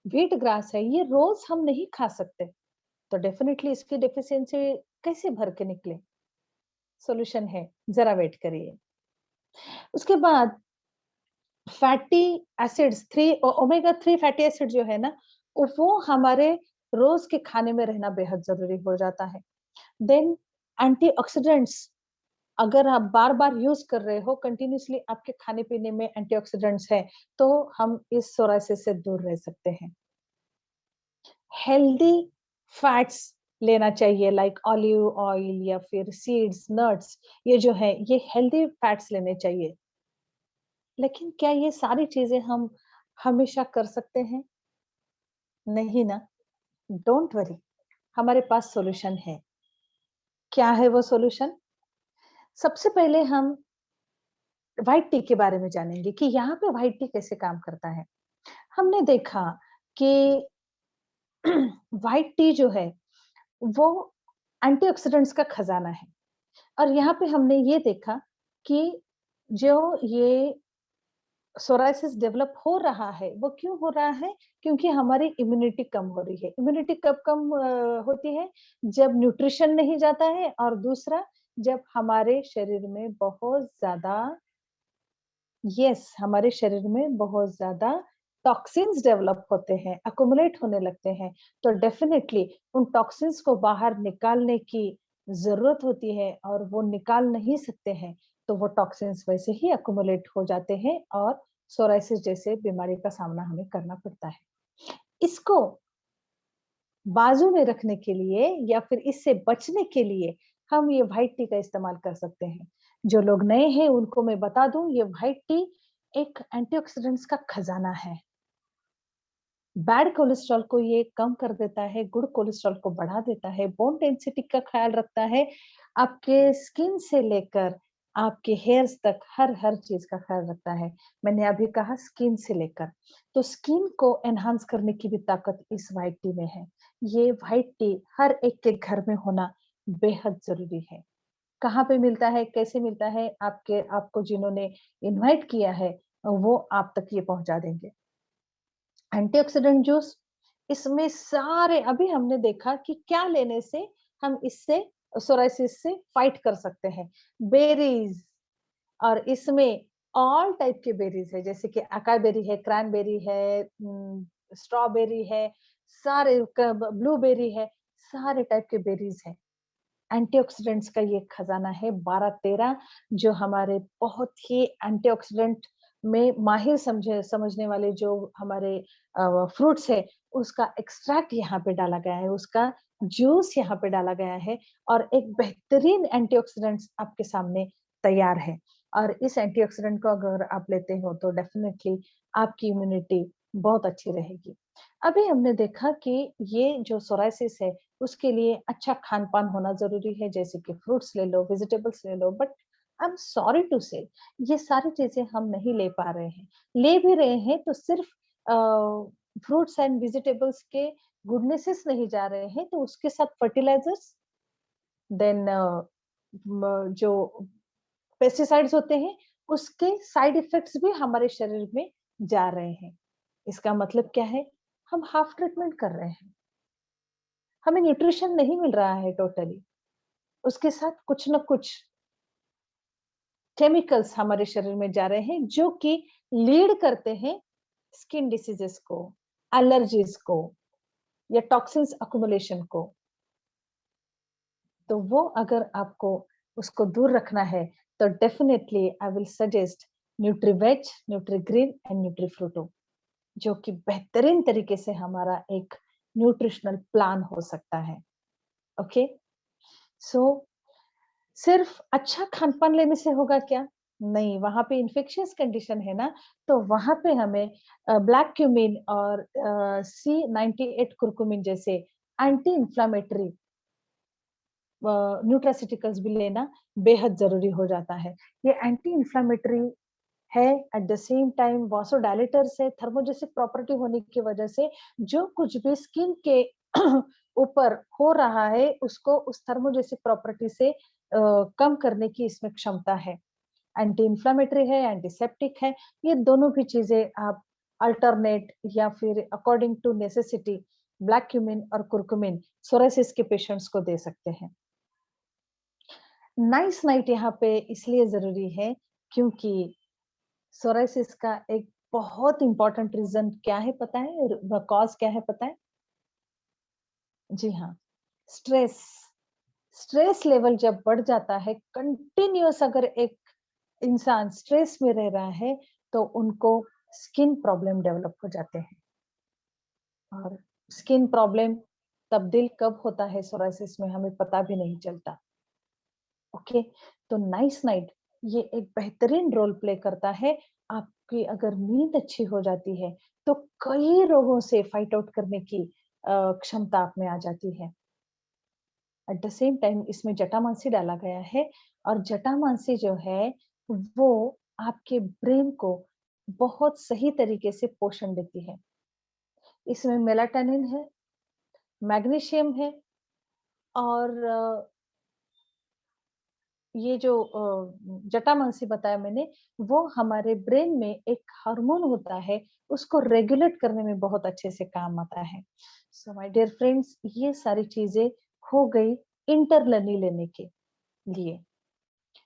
व्हीट ग्रास है, ये रोज़ हम नहीं खा सकते। तो डेफ़िनिटली इसकी डेफ़िशिएंसी कैसे भर के निकले? सॉल्यूशन है, ज़रा वेट करिए। उसके बाद fatty acids 3 omega 3 fatty acid जो है ना, वो हमारे रोज के खाने में रहना बेहद जरूरी हो जाता है। देन एंटीऑक्सीडेंट्स, अगर आप बार बार यूज कर रहे हो कंटिन्यूअसली, आपके खाने पीने में एंटीऑक्सीडेंट्स है, तो हम इस सोराइसिस से दूर रह सकते हैं। हेल्दी फैट्स लेना चाहिए, लाइक ऑलिव ऑयल या फिर सीड्स, नट्स, ये जो है ये हेल्दी फैट्स लेने चाहिए। लेकिन क्या ये सारी चीजें हम हमेशा कर सकते हैं? नहीं ना। डोंट वरी, हमारे पास सॉल्यूशन है। क्या है वो सॉल्यूशन? सबसे पहले हम व्हाइट टी के बारे में जानेंगे कि यहाँ पे व्हाइट टी कैसे काम करता है। हमने देखा कि व्हाइट टी जो है वो एंटीऑक्सीडेंट्स का खजाना है। और यहाँ पे हमने ये देखा कि जो ये सोरायसिस डेवलप हो रहा है, वो क्यों हो रहा है? क्योंकि हमारी इम्यूनिटी कम हो रही है। इम्यूनिटी कब कम होती है? जब न्यूट्रिशन नहीं जाता है, और दूसरा जब हमारे शरीर में बहुत ज़्यादा, हमारे शरीर में बहुत ज़्यादा टॉक्सिन्स डेवलप होते हैं, एक्युमुलेट होने लगते हैं। तो डेफिनिटली उन टॉक्सिन्स को बाहर निकालने की ज़रूरत होती है, और वो निकाल नहीं सकते हैं, तो वो टॉक्सिन्स वैसे ही एक्युमुलेट हो जाते हैं, और सोरायसिस जैसे बीमारी का सामना हमें करना पड़ता है। इसको बाजू में रखने के लिए या फिर इससे बचने के लिए हम ये व्हाइट टी का इस्तेमाल कर सकते हैं। जो लोग नए हैं उनको मैं बता दूं, ये व्हाइट टी एक एंटीऑक्सीडेंट्स का खजाना है। बैड कोलेस्ट्रॉल को ये कम कर देता है, गुड कोलेस्ट्रॉल को बढ़ा देता है, बोन डेंसिटी का ख्याल रखता है, आपके स्किन से लेकर आपके हेयर्स तक हर चीज का ख्याल रखता है। मैंने अभी कहा स्किन से लेकर, तो स्किन को एनहांस करने की भी ताकत इस व्हाइट टी में है। ये व्हाइट टी हर एक के घर में होना बेहद जरूरी है। कहाँ पे मिलता है, कैसे मिलता है, आपको जिन्होंने इनवाइट किया है वो आप तक ये पहुंचा देंगे। एंटीऑक्सीडेंट जूस, इसमें सारे, अभी हमने देखा कि क्या लेने से हम इससे सोरायसिस से फाइट कर सकते हैं। बेरीज, और इसमें ऑल टाइप के बेरीज है, जैसे कि अकाई बेरी है, क्रैनबेरी है, स्ट्रॉबेरी है, सारे ब्लूबेरी है, सारे टाइप के बेरीज है। एंटीऑक्सीडेंट्स का ये खजाना है 12-13, जो हमारे बहुत ही एंटीऑक्सीडेंट में माहिर समझने वाले जो हमारे फ्रूट्स है, उसका एक्सट्रैक्ट यहाँ पे डाला गया है, उसका जूस यहाँ पे डाला गया है, और एक बेहतरीन एंटीऑक्सीडेंट्स आपके सामने तैयार है। और इस एंटीऑक्सीडेंट को अगर आप लेते हो तो डेफिनेटली आपकी इम्यूनिटी बहुत अच्छी रहेगी। अभी हमने देखा कि ये जो सोरायसिस है उसके लिए अच्छा खान-पान होना ज़रूरी है, जैसे कि फ्रूट्स ले लो, वेजिटेबल्स ले लो, but I am sorry to say ये सारी चीज़ें हम नहीं ले पा रहे हैं। ले भी रहे हैं तो सिर्फ अ, फ्रूट्स एंड वेजिटेबल्स के गुडनेसेस नहीं जा रहे हैं, तो उसके साथ फर्टिलाइजर्स, देन जो पेस्टिसाइड्स होते हैं, उसके साइड इफेक्ट्स भी हमारे शरीर में जा रहे हैं। इसका मतलब क्या है? हम हाफ ट्रीटमेंट कर रहे हैं। हमें न्यूट्रिशन नहीं मिल रहा है टोटली। उसके साथ कुछ न कुछ केमिकल्स हमारे शरीर में जा रहे हैं, जो कि लीड करते हैं स्किन डिसीजेस को, एलर्जीज को, या टॉक्सिन्स अक्युमुलेशन को। तो वो अगर आपको उसको दूर रखना है, तो definitely I will suggest Nutriveg, Nutrigreen and Nutrifruto, जो कि बेहतरीन तरीके से हमारा एक न्यूट्रिशनल प्लान हो सकता है। ओके, सो सिर्फ अच्छा खान-पान लेने से होगा क्या? नहीं, वहाँ पे इन्फेक्शियस कंडीशन है ना, तो वहाँ पे हमें ब्लैक क्यूमीन और C98 कुरकुमिन जैसे एंटी इन्फ्लेमेटरी न्यूट्रास्यूटिकल्स भी लेना बेहद ज़रूरी हो जाता है। ये एंटी इन्फ्लेमेटरी है, एट द सेम टाइम वासोडायलेटर्स है, थर्मोजेसिक प्रॉपर्टी होने की वजह से जो कुछ भी स्किन के ऊपर हो रहा है, उसको उस थर्मोजेसिक प्रॉपर्टी से कम करने की इसमें क्षमता है। एंटी इन्फ्लेमेटरी है, एंटीसेप्टिक है, ये दोनों भी चीज़ें आप अल्टरनेट या फिर according to necessity black cumin और कुरकुमिन सोरायसिस के पेशेंट्स को दे सकते हैं। नाइस नाइट यहाँ पे इसलिए ज़रूरी है क्योंकि सोरायसिस का एक बहुत इम्पोर्टेंट रीज़न क्या है पता है? कॉज़ क्या है पता है? जी हाँ, स्ट्रेस। स्ट्रेस लेवल जब बढ़ जाता है, कंटिन्यूअस अगर एक इंसान स्ट्रेस में रह रहा है, तो उनको स्किन प्रॉब्लम डेवलप हो जाते हैं। और स्किन प्रॉब्लम तब्दील कब होता है सोरायसिस में हमें पता भी नहीं चलता। ओके, तो नाइस नाइट ये एक बेहतरीन रोल प्ले करता है। आपकी अगर नींद अच्छी हो जाती है, तो कई रोगों से फाइट आउट करने की क्षमता आप में आ जाती है। एट द सेम टाइम इसमें जटामांसी डाला गया है, और जटामांसी जो है वो आपके ब्रेन को बहुत सही तरीके से पोषण देती है। इसमें मेलाटोनिन है, मैग्नीशियम है और ये जो जटामांसी बताया मैंने, वो हमारे ब्रेन में एक हार्मोन होता है, उसको रेगुलेट करने में बहुत अच्छे से काम आता है। सो माय डियर फ्रेंड्स, ये सारी चीज़ें हो गई इंटरनली लेने के लिए।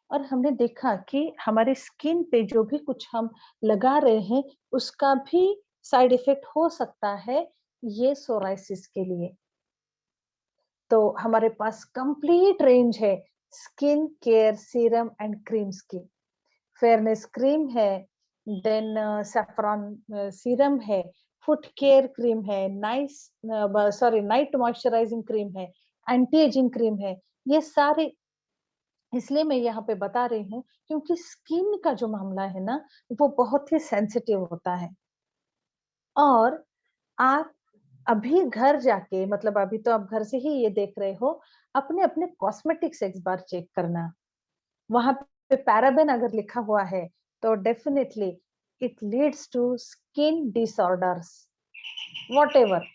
और हमने देखा कि हमारे स्किन पे जो भी कुछ हम लगा रहे हैं, उसका भी साइड इफ़ेक्ट हो सकता है ये सोरायसिस के लिए। तो हमारे पास कंप्लीट रेंज है skin care serum and creams की। फेयरनेस क्रीम है, देन सैफरॉन सीरम है, फुट केयर क्रीम है, नाइट मॉइस्चराइजिंग क्रीम है, एंटी एजिंग क्रीम है। ये सारे इसलिए मैं यहाँ पे बता रही हूँ क्योंकि स्किन का जो मामला है ना, वो बहुत ही सेंसिटिव होता है। और आप अभी घर जाके मतलब अभी तो आप घर से ही ये देख रहे हो, अपने-अपने कॉस्मेटिक्स एक बार चेक करना। वहाँ पे पैराबेन अगर लिखा हुआ है, तो definitely it leads to skin disorders, whatever.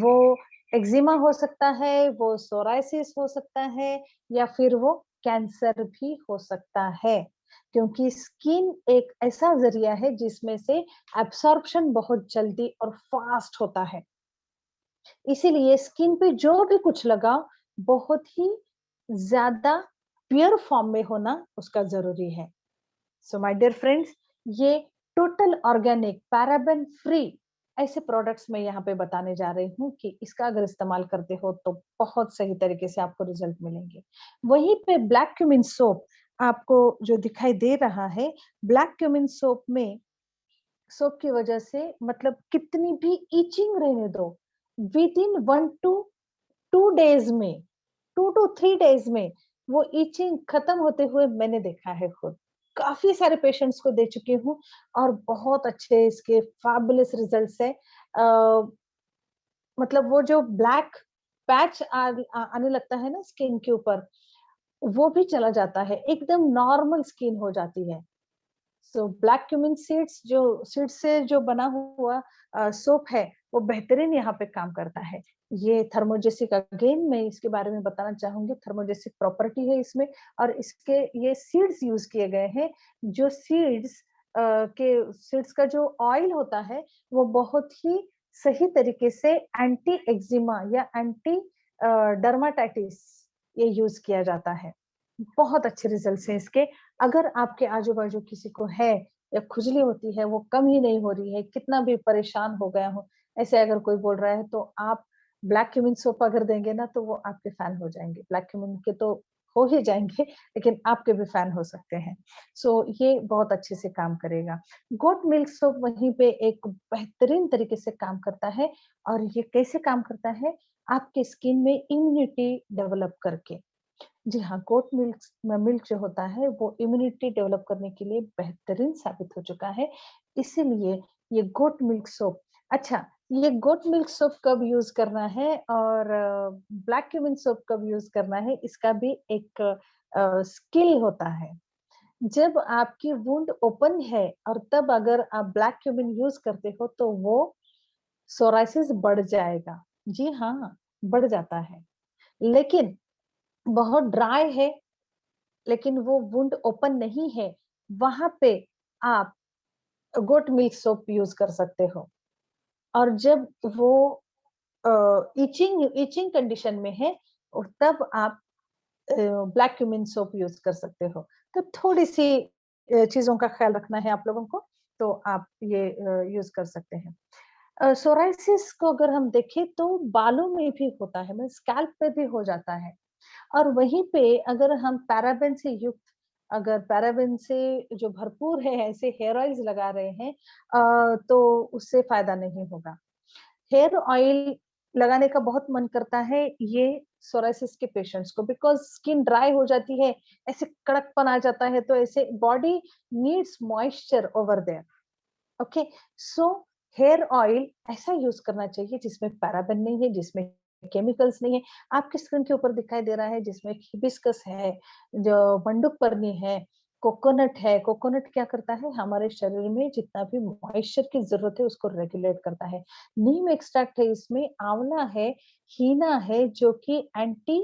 वो एक्जिमा हो सकता है, वो सोरायसिस हो सकता है या फिर वो कैंसर भी हो सकता है। क्योंकि स्किन एक ऐसा ज़रिया है जिसमें से एब्सॉर्प्शन बहुत जल्दी और फास्ट होता है। इसीलिए स्किन पे जो भी कुछ लगाओ, बहुत ही ज़्यादा प्योर फॉर्म में होना उसका ज़रूरी है। सो माय डियर फ्रेंड्स, ये टोटल ऑर्गेनिक पैराबेन फ्री ऐसे प्रोडक्ट्स मैं यहाँ पे बताने जा रही हूँ कि इसका अगर इस्तेमाल करते हो तो बहुत सही तरीके से आपको रिजल्ट मिलेंगे। वहीं पे ब्लैक क्यूमिन सोप आपको जो दिखाई दे रहा है, ब्लैक क्यूमिन सोप की वजह से मतलब कितनी भी इचिंग रहने दो, विद इन 1 टू 2 डेज़ में, 2 टू 3 डेज़ में वो इचिंग खत्म होते हुए मैंने देखा है खुद। काफ़ी सारे पेशेंट्स को दे चुकी हूँ और बहुत अच्छे इसके फैबुलस रिजल्ट्स हैं। मतलब वो जो ब्लैक पैच आने लगता है ना स्किन के ऊपर, वो भी चला जाता है, एकदम नॉर्मल स्किन हो जाती है। सो ब्लैक क्यूमिन सीड्स से जो बना हुआ सोप है, वो बेहतरीन यहाँ पे काम करता है। ये थर्मोजेसिक अगेन मैं इसके बारे में बताना चाहूँगी, थर्मोजेसिक प्रॉपर्टी है इसमें और इसके ये सीड्स यूज़ किए गए हैं, जो सीड्स का जो ऑयल होता है, वो बहुत ही सही तरीके से एंटी एक्जिमा या एंटी डर्माटाइटिस ये यूज़ किया जाता है। बहुत अच्छे रिजल्ट्स हैं इसके। अगर आपके आजू-बाजू किसी को है या खुजली होती है, वो कम ही नहीं हो रही है, कितना भी परेशान हो गया हूँ, ऐसे अगर कोई बोल रहा है, तो आप ब्लैक क्यूमिन सोप अगर देंगे ना, तो वो आपके फैन हो जाएँगे। ब्लैक क्यूमिन के तो हो ही जाएँगे, लेकिन आपके भी फैन हो सकते हैं। सो ये बहुत अच्छे से काम करेगा। गोट मिल्क सोप वहीं पे एक बेहतरीन तरीके से काम करता है और ये कैसे काम करता है, आपके स्किन में इम्यूनिटी डेवलप करके। जी हाँ, गोट मिल्क जो होता है वो इम्यूनिटी डेवलप करने के लिए बेहतरीन साबित हो चुका है। इसीलिए ये गोट मिल्क सोप अच्छा, ये गोट मिल्क सोप कब यूज़ करना है और ब्लैक क्यूमिन सोप कब यूज़ करना है, इसका भी एक स्किल होता है। जब आपकी वुंड ओपन है और तब अगर आप ब्लैक क्यूमिन यूज़ करते हो, तो वो सोरायसिस बढ़ जाएगा। जी हाँ, बढ़ जाता है। लेकिन बहुत ड्राई है लेकिन वो वुंड ओपन नहीं है, वहाँ पे आप गोट मिल्क सोप यूज़ कर सकते हो और जब वो इचिंग कंडीशन में है और तब आप ब्लैक क्यूमिन सोप यूज़ कर सकते हो। तो थोड़ी-सी चीज़ों का ख्याल रखना है आप लोगों को, तो आप ये यूज़ कर सकते हैं। सोरायसिस को अगर हम देखें तो बालों में भी होता है, मतलब स्कैल्प पे भी हो जाता है। और वहीं पे अगर हम पैराबेन से युक्त अगर पैराबेन से जो भरपूर है ऐसे हेयर ऑयल्स लगा रहे हैं तो उससे फ़ायदा नहीं होगा। हेयर ऑयल लगाने का बहुत मन करता है ये सोरायसिस के पेशेंट्स को बिकॉज़ स्किन ड्राई हो जाती है, ऐसे कड़कपन आ जाता है तो ऐसे body needs moisture over there. Okay so hair oil ऐसा यूज करना चाहिए जिसमें पैराबेन नहीं है जिसमें केमिकल्स नहीं है आपकी स्किन के ऊपर दिखाई दे रहा है जिसमें हिबिस्कस है जो मंडुकपर्णी है कोकोनट है, कोकोनट क्या करता है, हमारे शरीर में जितना भी मॉइस्चर की जरूरत है उसको रेगुलेट करता है। नीम एक्सट्रैक्ट है इसमें, आंवला है, हीना है, जो कि एंटी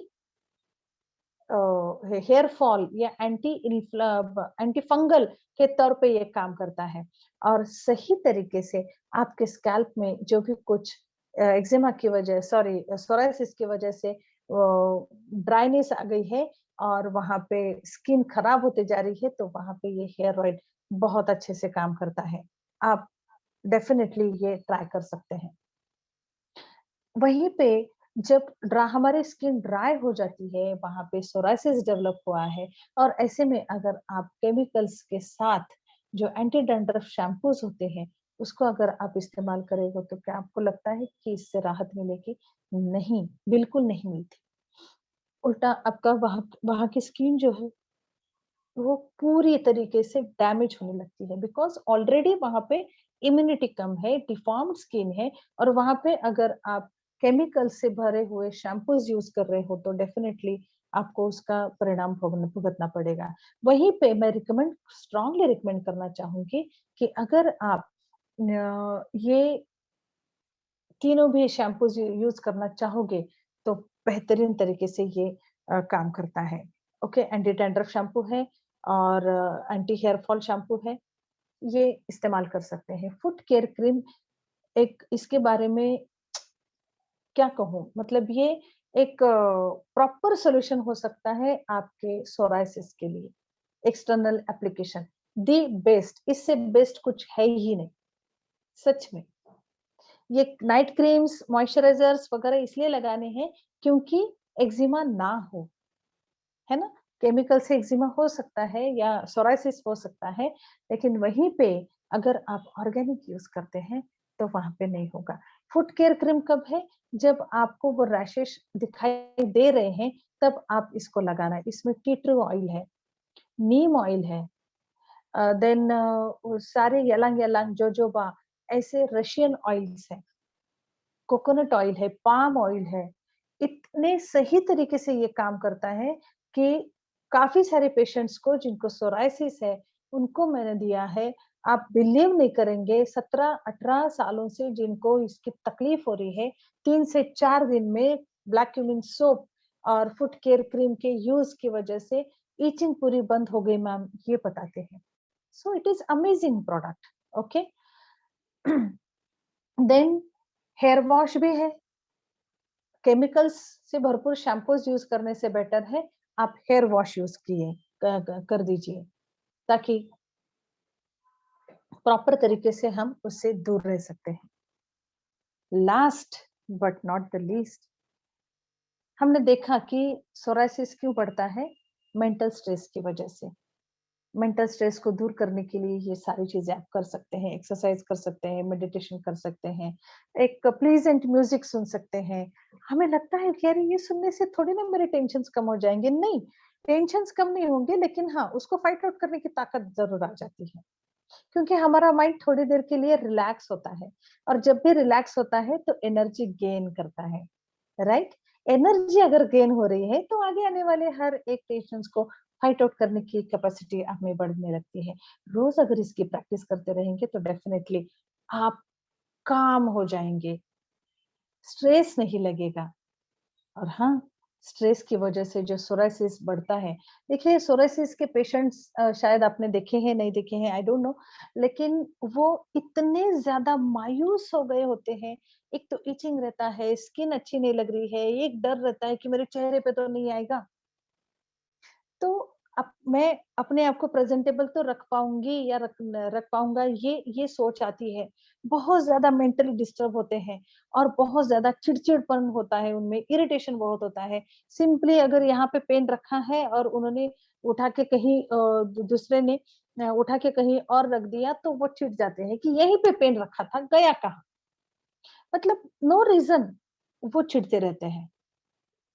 हेयर फॉल या एंटी फंगल के तौर पे ये काम करता है। और सही तरीके से आपके स्कैल्प में जो भी कुछ एक्जिमा की वजह, सॉरी सोराइसिस की वजह से ड्राइनेस आ गई है और वहां पे स्किन खराब होते जा रही है, तो वहां पे ये हेयर ऑयल बहुत अच्छे से काम करता है। आप डेफिनेटली ये ट्राई कर सकते हैं। वहीं पे जब हमारी स्किन ड्राई हो जाती है, वहां पे सोराइसिस डेवलप हुआ है, और ऐसे में अगर आप केमिकल्स के साथ जो एंटी डैंड्रफ शैम्पूज होते हैं उसको अगर आप इस्तेमाल करेंगे, तो क्या आपको लगता है कि इससे राहत मिलेगी? नहीं, बिल्कुल नहीं मिलती। उल्टा आपका वहां वहां की स्किन जो है वो पूरी तरीके से डैमेज होने लगती है, बिकॉज ऑलरेडी वहां पे इम्यूनिटी कम है, डिफॉर्म्ड स्किन है, और वहां पे अगर आप केमिकल से भरे हुए शैम्पूज यूज कर रहे हो तो डेफिनेटली आपको उसका परिणाम भुगतना पड़ेगा। वहीं पे मैं स्ट्रांगली रिकमेंड करना चाहूंगी कि अगर आप ये तीनों भी शैम्पूज यूज करना चाहोगे तो बेहतरीन तरीके से ये काम करता है। ओके, एंटी डैंड्रफ शैम्पू है और एंटी हेयर फॉल शैम्पू है, ये इस्तेमाल कर सकते हैं। फुट केयर क्रीम, एक इसके बारे में क्या कहूँ, मतलब ये एक प्रॉपर सॉल्यूशन हो सकता है आपके सोराइसिस के लिए। एक्सटर्नल एप्लीकेशन दी बेस्ट, इससे बेस्ट कुछ है ही नहीं, सच में। ये नाइट क्रीम्स, मॉइस्चराइजर्स वगैरह इसलिए लगाने हैं क्योंकि एक्जिमा ना हो, है ना? केमिकल से एक्जिमा हो सकता है या सोराइसिस हो सकता है, लेकिन वहीं पे अगर आप ऑर्गेनिक यूज करते हैं तो वहां पे नहीं होगा। फुट केयर क्रीम कब है? जब आपको वो रैशेस दिखाई दे रहे हैं, तब आप इसको लगाना है। इसमें टी ट्री ऑयल है, नीम ऑयल है, देन सारे यलांग यलांग जोजोबा, ऐसे रशियन ऑयल्स हैं, कोकोनट ऑयल है, पाम ऑयल है। इतने सही तरीके से ये काम करता है कि काफ़ी सारे पेशेंट्स को जिनको सोराइसिस है, उनको मैंने दिया है। आप बिलीव नहीं करेंगे, 17-18 सालों से जिनको इसकी तकलीफ हो रही है, 3 से 4 दिन में ब्लैक क्यूमिन सोप और फुट केयर क्रीम के यूज़ की वजह से इचिंग पूरी बंद हो गई मैम, ये बताते हैं। So it is amazing product, okay. Then hair wash भी है। केमिकल्स से भरपूर शैम्पूज यूज करने से बेटर है आप हेयर वॉश यूज कर दीजिए, ताकि प्रॉपर तरीके से हम उससे दूर रह सकते हैं। Last but not the least, हमने देखा कि सोराइसिस क्यों बढ़ता है? मेंटल स्ट्रेस की वजह से। मेंटल स्ट्रेस को दूर करने के लिए ये सारी चीजें आप कर सकते हैं, एक्सरसाइज कर सकते हैं, मेडिटेशन कर सकते हैं, एक प्लीजेंट म्यूजिक सुन सकते हैं। हमें लगता है कि यार ये सुनने से थोड़ी ना मेरे टेंशन्स कम हो जाएंगे। नहीं, टेंशन्स कम नहीं होंगे, लेकिन हाँ, उसको फाइट आउट करने की ताकत जरूर आ जाती है, क्योंकि हमारा माइंड थोड़ी देर के लिए रिलैक्स होता है, और जब भी रिलैक्स होता है तो एनर्जी गेन करता है, राइट? एनर्जी अगर गेन हो रही है तो आगे आने वाले हर एक टेंशन को फाइट आउट करने की कैपेसिटी आप में बढ़ने लगती है। रोज अगर इसकी प्रैक्टिस करते रहेंगे तो डेफिनेटली आप काम हो जाएंगे, स्ट्रेस नहीं लगेगा। और हाँ, स्ट्रेस की वजह से जो सोराइसिस बढ़ता है, देखिए सोराइसिस के पेशेंट्स शायद आपने देखे हैं, नहीं देखे हैं, आई डोंट नो, लेकिन वो इतने ज्यादा मायूस हो गए होते हैं। एक तो इचिंग रहता है, स्किन अच्छी नहीं लग रही है, एक डर रहता है कि मेरे चेहरे पे तो नहीं आएगा, तो अब मैं अपने आप को प्रेजेंटेबल तो रख पाऊंगी या रख पाऊंगा, ये सोच आती है। बहुत ज्यादा मेंटली डिस्टर्ब होते हैं और बहुत ज्यादा चिड़चिड़पन होता है उनमें, इरिटेशन बहुत होता है। सिंपली अगर यहाँ पे पेन रखा है और उन्होंने उठा के कहीं दूसरे ने उठा के कहीं और रख दिया, तो वो चिढ़ जाते हैं कि यहीं पे पेन रखा था, गया कहाँ? मतलब नो रीजन वो चिढ़ते रहते हैं।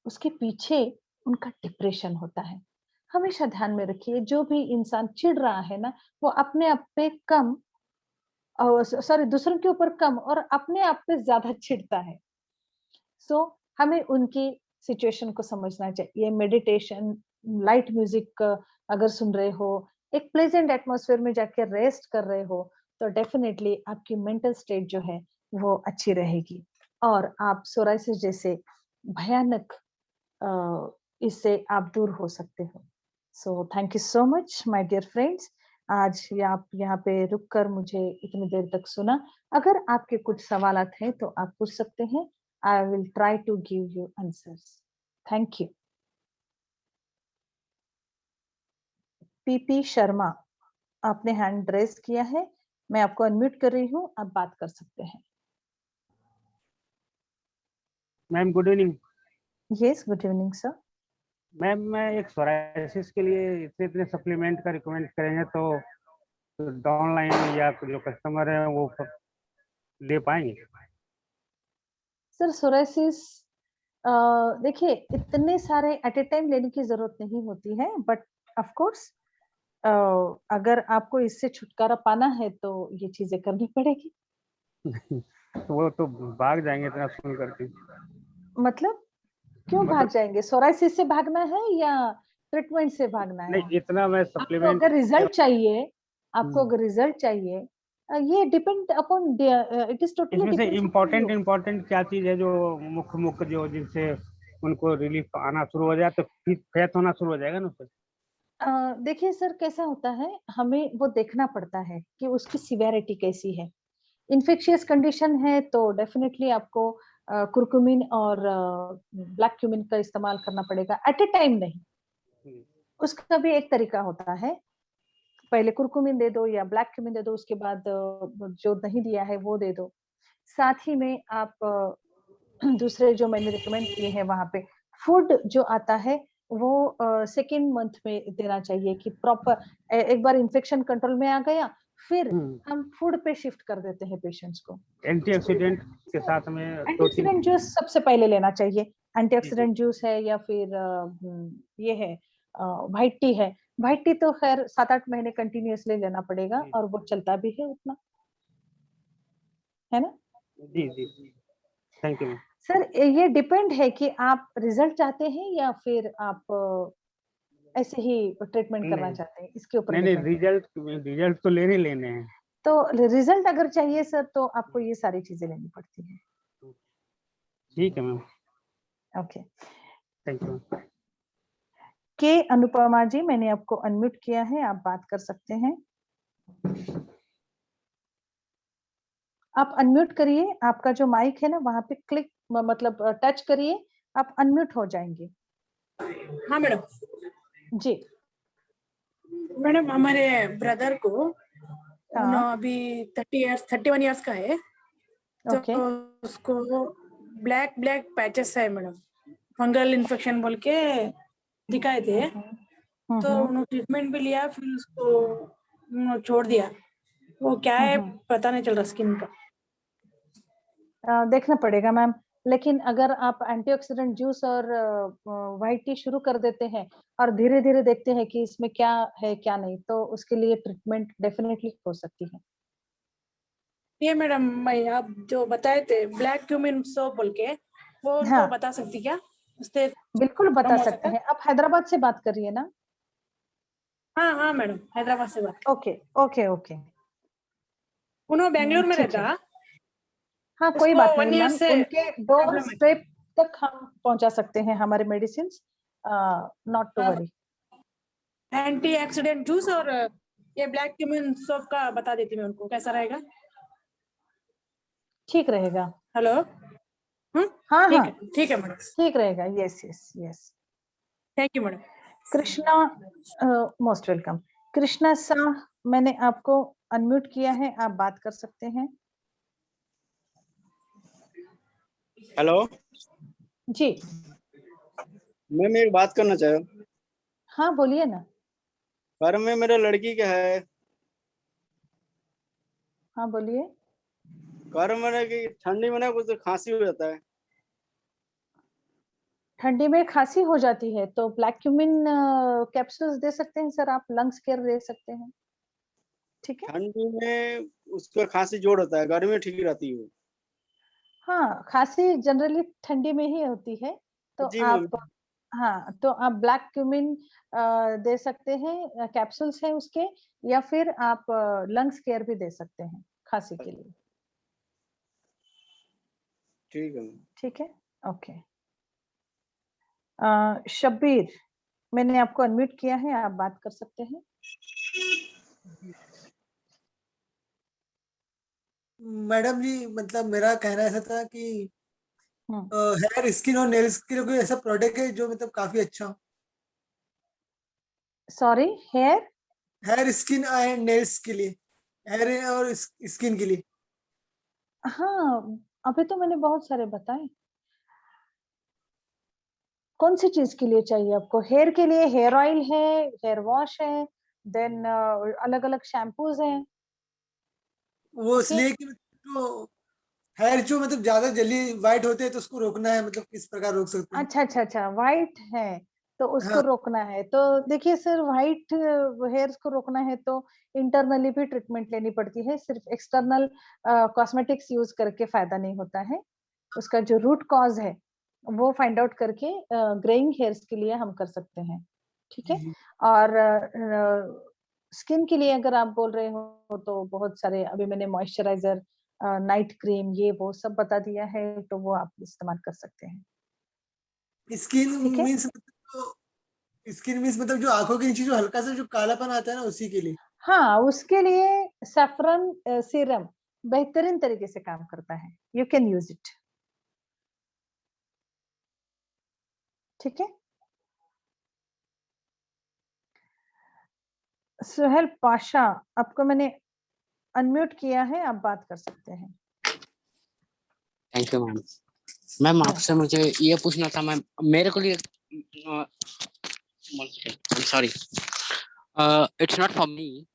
उसके पीछे उनका डिप्रेशन होता है। हमेशा ध्यान में रखिए, जो भी इंसान चिढ़ रहा है ना, वो अपने आप पे कम, सॉरी, दूसरों के ऊपर कम और अपने आप पे ज्यादा चिढ़ता है। सो हमें उनकी सिचुएशन को समझना चाहिए। मेडिटेशन, लाइट म्यूजिक अगर सुन रहे हो, एक प्लेजेंट एटमॉस्फेयर में जाके रेस्ट कर रहे हो, तो डेफिनेटली आपकी मेंटल स्टेट जो है वो अच्छी रहेगी और आप सोराइसिस जैसे भयानक इससे आप दूर हो सकते हो। So thank you so much my dear friends. आज ये आप यहाँ पे रुक कर मुझे इतनी देर तक सुना। अगर आपके कुछ सवालात हैं तो आप पूछ सकते हैं। I will try to give you answers. Thank you. P P Sharma, आपने हैंड रेज किया है। मैं आपको अनम्यूट कर रही हूँ, आप बात कर सकते हैं। Ma'am good evening. Yes, good evening sir. Ma'am मैं एक सोराइसिस के लिए इतने इतने सप्लीमेंट का रिकमेंड करेंगे तो ऑनलाइन या जो कस्टमर है वो ले पाएंगे? सर सोराइसिस देखिए इतने सारे एट ए टाइम लेने की जरूरत नहीं होती है, बट ऑफ कोर्स अगर आपको इससे छुटकारा पाना है तो ये चीजें करनी पड़ेगी। तो वो तो भाग जाएंगे इतना सुन करके। मतलब क्यों भाग मतलब जाएंगे? सोराइसिस से भागना है या ट्रीटमेंट से भागना है? नहीं, इतना मैं आपको सप्लीमेंट अगर रिजल्ट चाहिए, आपको अगर रिजल्ट चाहिए, ये depend upon it is totally इसमें से depends upon important you. Important क्या चीज है जो मुख्य मुख्य जो जिनसे उनको रिलीफ आना शुरू हो जाए तो फिर फेथ होना शुरू हो जाएगा ना उससे? देखिए सर कैसा होता है, हमें वो देखना पड़ता है कि उसकी सिवेरिटी कैसी है। इन्फेक्शियस कंडीशन है तो डेफिनेटली आपको कुरकुमिन और ब्लैक क्यूमिन का इस्तेमाल करना पड़ेगा, एट ए टाइम नहीं। उसका भी एक तरीका होता है, पहले कुरकुमिन दे दो या ब्लैक क्यूमिन दे दो, उसके बाद जो नहीं दिया है वो दे दो। साथ ही में आप दूसरे जो मैंने रिकमेंड किए हैं वहां पे फूड जो आता है वो सेकेंड मंथ में देना चाहिए कि प्रॉपर एक बार इन्फेक्शन कंट्रोल में आ गया, फिर हम फूड पे शिफ्ट कर देते हैं पेशेंट्स को। एंटीऑक्सीडेंट के साथ में 2-3 एंटीऑक्सीडेंट जूस सबसे पहले लेना चाहिए। जी जी एंटीऑक्सीडेंट जूस है या फिर ये है व्हाइट टी है। व्हाइट टी तो खैर 7-8 महीने कंटिन्यूअसली लेना पड़ेगा जी और वो चलता भी है उतना, है ना? जी जी। Thank you ma'am. सर ये डिपेंड है कि आप रिजल्ट चाहते हैं या फिर आप ऐसे ही ट्रीटमेंट करना नहीं चाहते हैं, इसके ऊपर नहीं नहीं, डिपेंड है। रिजल्ट रिजल्ट तो लेने लेने हैं। तो रिजल्ट अगर चाहिए सर तो आपको ये सारी चीजें लेनी पड़ती हैं। ठीक है मैम। ओके। Thank you. के अनुपमा जी, मैंने आपको अनम्यूट किया है, आप बात कर सकते हैं। आप अनम्यूट करिए, आपका जो माइक है ना वहां पे क्लिक मतलब टच करिए, आप अनम्यूट हो जाएंगे। हाँ मैडम। जी। मैडम हमारे ब्रदर को हाँ। अभी 31 इयर्स का है, तो ओके। उसको ब्लैक ब्लैक पैचेस है मैडम, फंगल इन्फेक्शन बोल के दिखाए थे। तो उन्होंने ट्रीटमेंट भी लिया, फिर उसको छोड़ दिया। वो क्या है पता नहीं चल रहा स्किन का। देखना पड़ेगा मैम, लेकिन अगर आप एंटीऑक्सीडेंट जूस और व्हाइट टी शुरू कर देते हैं और धीरे धीरे देखते हैं कि इसमें क्या है क्या नहीं, तो उसके लिए ट्रीटमेंट डेफिनेटली हो सकती है। ये मैडम मैं आप जो बताए थे ब्लैक क्यूमिन सोप बोल के, वो उनको हाँ बता सकती क्या? उससे बिल्कुल कम बता हो सकते सकता? हैं। आप हैदराबाद से बात करिए ना। हाँ हाँ मैडम, हैदराबाद से बात। Okay okay okay. उन्होंने बेंगलोर में ठीक रहता। है। हाँ कोई उसको बात नहीं 1 ईयर मैम, से उनके डोर प्रॉब्लम है। स्टेप तक हम पहुंचा सकते हैं हमारे medicine, not to worry. Antioxidant juice और ये ब्लैक क्यूमिन सोप का बता देती मैं उनको, कैसा रहेगा? ठीक रहेगा। हेलो। हाँ हाँ ठीक है मैडम। ठीक रहेगा। Yes yes yes. Thank you madam. Krishna, most welcome. Krishna Shah, मैंने आपको अनम्यूट किया है, आप बात कर सकते हैं। हेलो जी। मैम, एक बात करना चाहे। हाँ बोलिए ना। घर में मेरे लड़की का है। हाँ बोलिए। घर में कि ठंडी में ना कुछ खांसी हो जाता है। ठंडी में खांसी हो जाती है तो ब्लैक क्यूमिन कैप्सूल्स दे सकते हैं सर, आप लंग्स केयर दे सकते हैं। ठीक है। ठंडी में उसका खांसी जोड़ होता है, गर्मी में ठीक रहती है। हाँ खांसी जनरली ठंडी में ही होती है, तो जी मैम। आप हाँ, तो आप ब्लैक क्यूमिन दे सकते हैं, कैप्सूल्स हैं उसके, या फिर आप लंग्स केयर भी दे सकते हैं खांसी के लिए। ठीक है। ठीक है, ओके। शब्बीर, मैंने आपको अनम्यूट किया है, आप बात कर सकते हैं। मैडम जी, मतलब मेरा कहना ऐसा था कि हम्म, हेयर, स्किन और नेल्स के लिए कोई ऐसा प्रोडक्ट है जो मतलब काफी अच्छा हो? Sorry, hair? Hair, skin and nails के लिए, हेयर और स्किन के लिए। हाँ, अभी तो मैंने बहुत सारे बताए। कौन सी चीज के लिए चाहिए आपको? हेयर के लिए हेयर ऑयल है, हेयर वॉश है, देन अलग अलग शैम्पूज हैं। वो ओके, इसलिए कि तो हेयर जो मतलब ज्यादा जल्दी वाइट होते हैं तो उसको रोकना है, मतलब किस प्रकार रोक सकते हैं? अच्छा अच्छा अच्छा, व्हाइट है तो उसको हाँ। रोकना है। तो देखिए सर, व्हाइट हेयर्स को रोकना है तो इंटरनली भी ट्रीटमेंट लेनी पड़ती है, सिर्फ एक्सटर्नल कॉस्मेटिक्स यूज करके फायदा नहीं होता है। उसका जो रूट कॉज है वो फाइंड आउट करके ग्रेइंग हेयर्स के लिए हम कर सकते हैं। ठीक है। जी। और स्किन के लिए अगर आप बोल रहे हो तो बहुत सारे, अभी मैंने मॉइस्चराइजर, नाइट क्रीम, ये वो सब बता दिया है, तो वो आप इस्तेमाल कर सकते हैं। स्किन ठीक है। मीन्स स्किन मीन्स मतलब जो आंखों के नीचे जो हल्का सा जो कालापन आता है ना, उसी के लिए। हाँ, उसके लिए सैफरन सीरम बेहतरीन तरीके से काम करता है, यू कैन यूज इट। ठीक है। सुहेल पाशा, आपको मैंने अनम्यूट किया है, आप बात कर सकते हैं। Thank you ma'am. मैम या आपसे मुझे ये पूछना था मैम, मेरे को लिए sorry, it's not for me,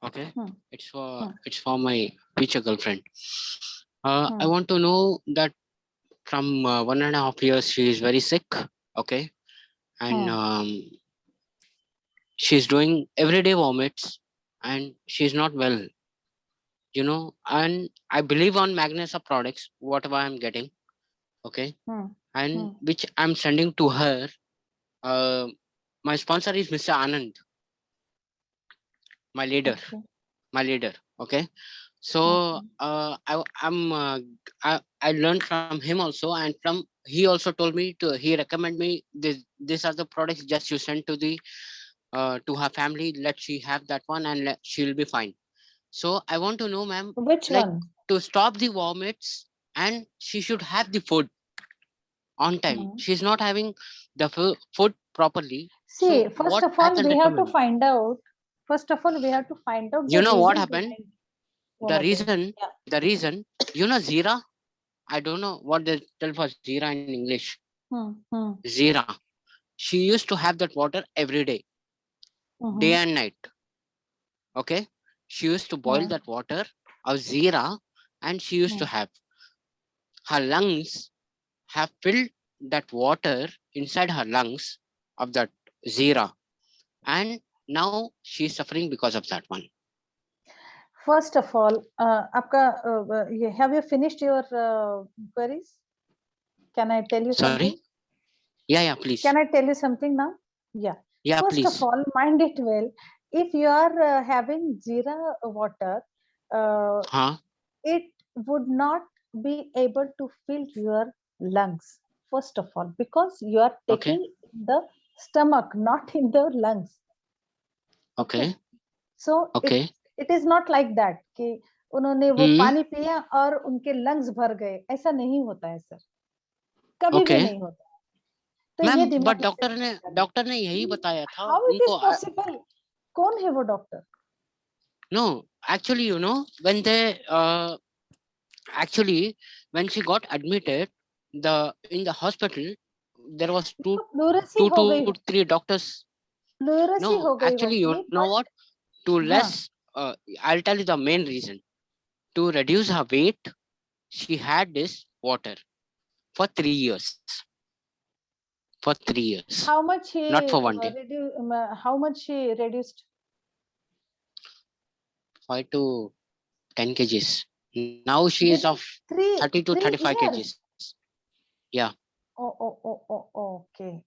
okay, it's for it's for my future girlfriend. I want to know that from 1.5 years she is very sick, okay, and she's doing everyday vomits and she's not well, you know, and I believe on Magnesia products whatever I'm getting, okay, and which I'm sending to her. uh, my sponsor is Mr. Anand, my leader, okay, my leader, okay. So I learned from him also, and from he also told me to, he recommend me this, these are the products, just you send to her family, let she have that one and she'll be fine. So I want to know ma'am, which like one? to stop the vomits, and she should have the food on time. She's not having the food properly. See, So first what of I all, can we have to recommend? find out. First of all, we have to find out You the know what reason happened? behind The vomiting. reason, Yeah. the reason, you know, Zira. I don't know what they tell for Zira in English. Zira. She used to have that water every day, day and night. Okay. She used to boil that water of Zira and she used to have. Her lungs have filled that water inside her lungs of that Zira. And now she's suffering because of that one. First of all, आपका have you finished your queries? Can I tell you something? Sorry? Yeah, please. Can I tell you something now? Yeah. Yeah, First please. of all, mind it well. If you are having Zira water, it would not be able to fill your lungs. First of all, because you are taking the stomach, not in the lungs. Okay. So Okay. it is not like that कि उन्होंने वो पानी पिया और उनके लंग्स भर गए, ऐसा नहीं होता है सर, कभी भी नहीं होता। तो ये मैम बट दिमाग डॉक्टर ने यही बताया था हाउ इट इज उनको। पॉसिबल? कौन है वो doctor? No, actually, you know, when they actually when she got admitted, in the hospital there was two फ्लोरेसी two हो गई, to three doctors. फ्लोरेसी No, हो गई actually, you होगी, know what? To less, I'll tell you the main reason. To reduce her weight, she had this water for 3 years. For 3 years, how much she not for one day. how much she reduced? 5 to 10 kgs. Now she is Within of three 30 to 35 years. kgs. Yeah. Okay.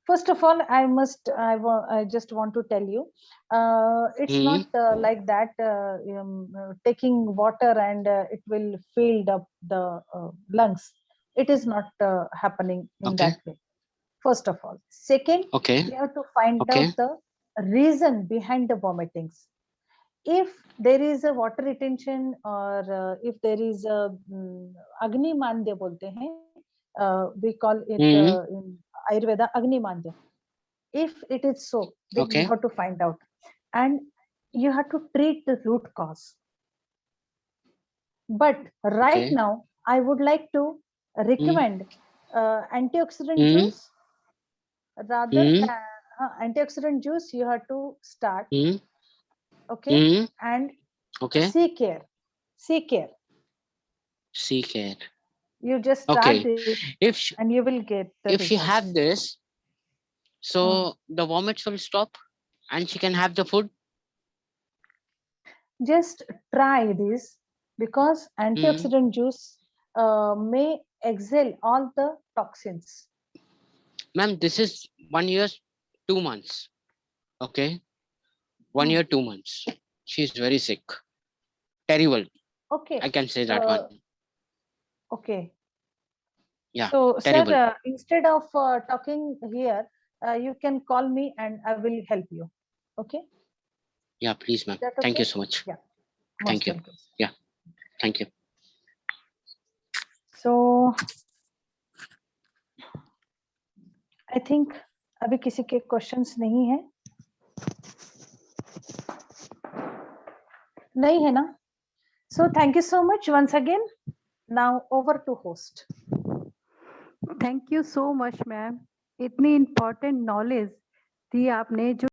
First of all, I just want to tell you, it's not like that. Taking water and it will fill up the lungs. It is not happening in Okay. that way. First of all, second, Okay. you have to find Okay. out the reason behind the vomitings. If there is a water retention or if there is a agni mandya bolte hain, we call it in Ayurveda agni mandya. If it is so, then Okay. you have to find out and you have to treat the root cause. But right Okay. now, I would like to recommend antioxidant Mm. juice rather than antioxidant juice. You have to start, okay, and Okay. sea care. Sea care. You just start Okay. this If she, and you will get the if she results. have this, so the vomits will stop and she can have the food. Just try this because antioxidant juice may exhale all the toxins. Ma'am, this is 1 year, 2 months. Okay. 1 year, 2 months. She's very sick. Terrible. Okay. I can say that one. Okay. Yeah. So, Terrible. sir, instead of talking here, you can call me and I will help you. Okay. Yeah, please, ma'am. That Thank okay? you so much. Yeah. Thank Most you. welcome. Yeah. Thank you. So, I think अभी किसी के questions नहीं है? नहीं है ना? So thank you so much once again. Now over to host. Thank you so much, ma'am. इतनी important knowledge दी आपने जो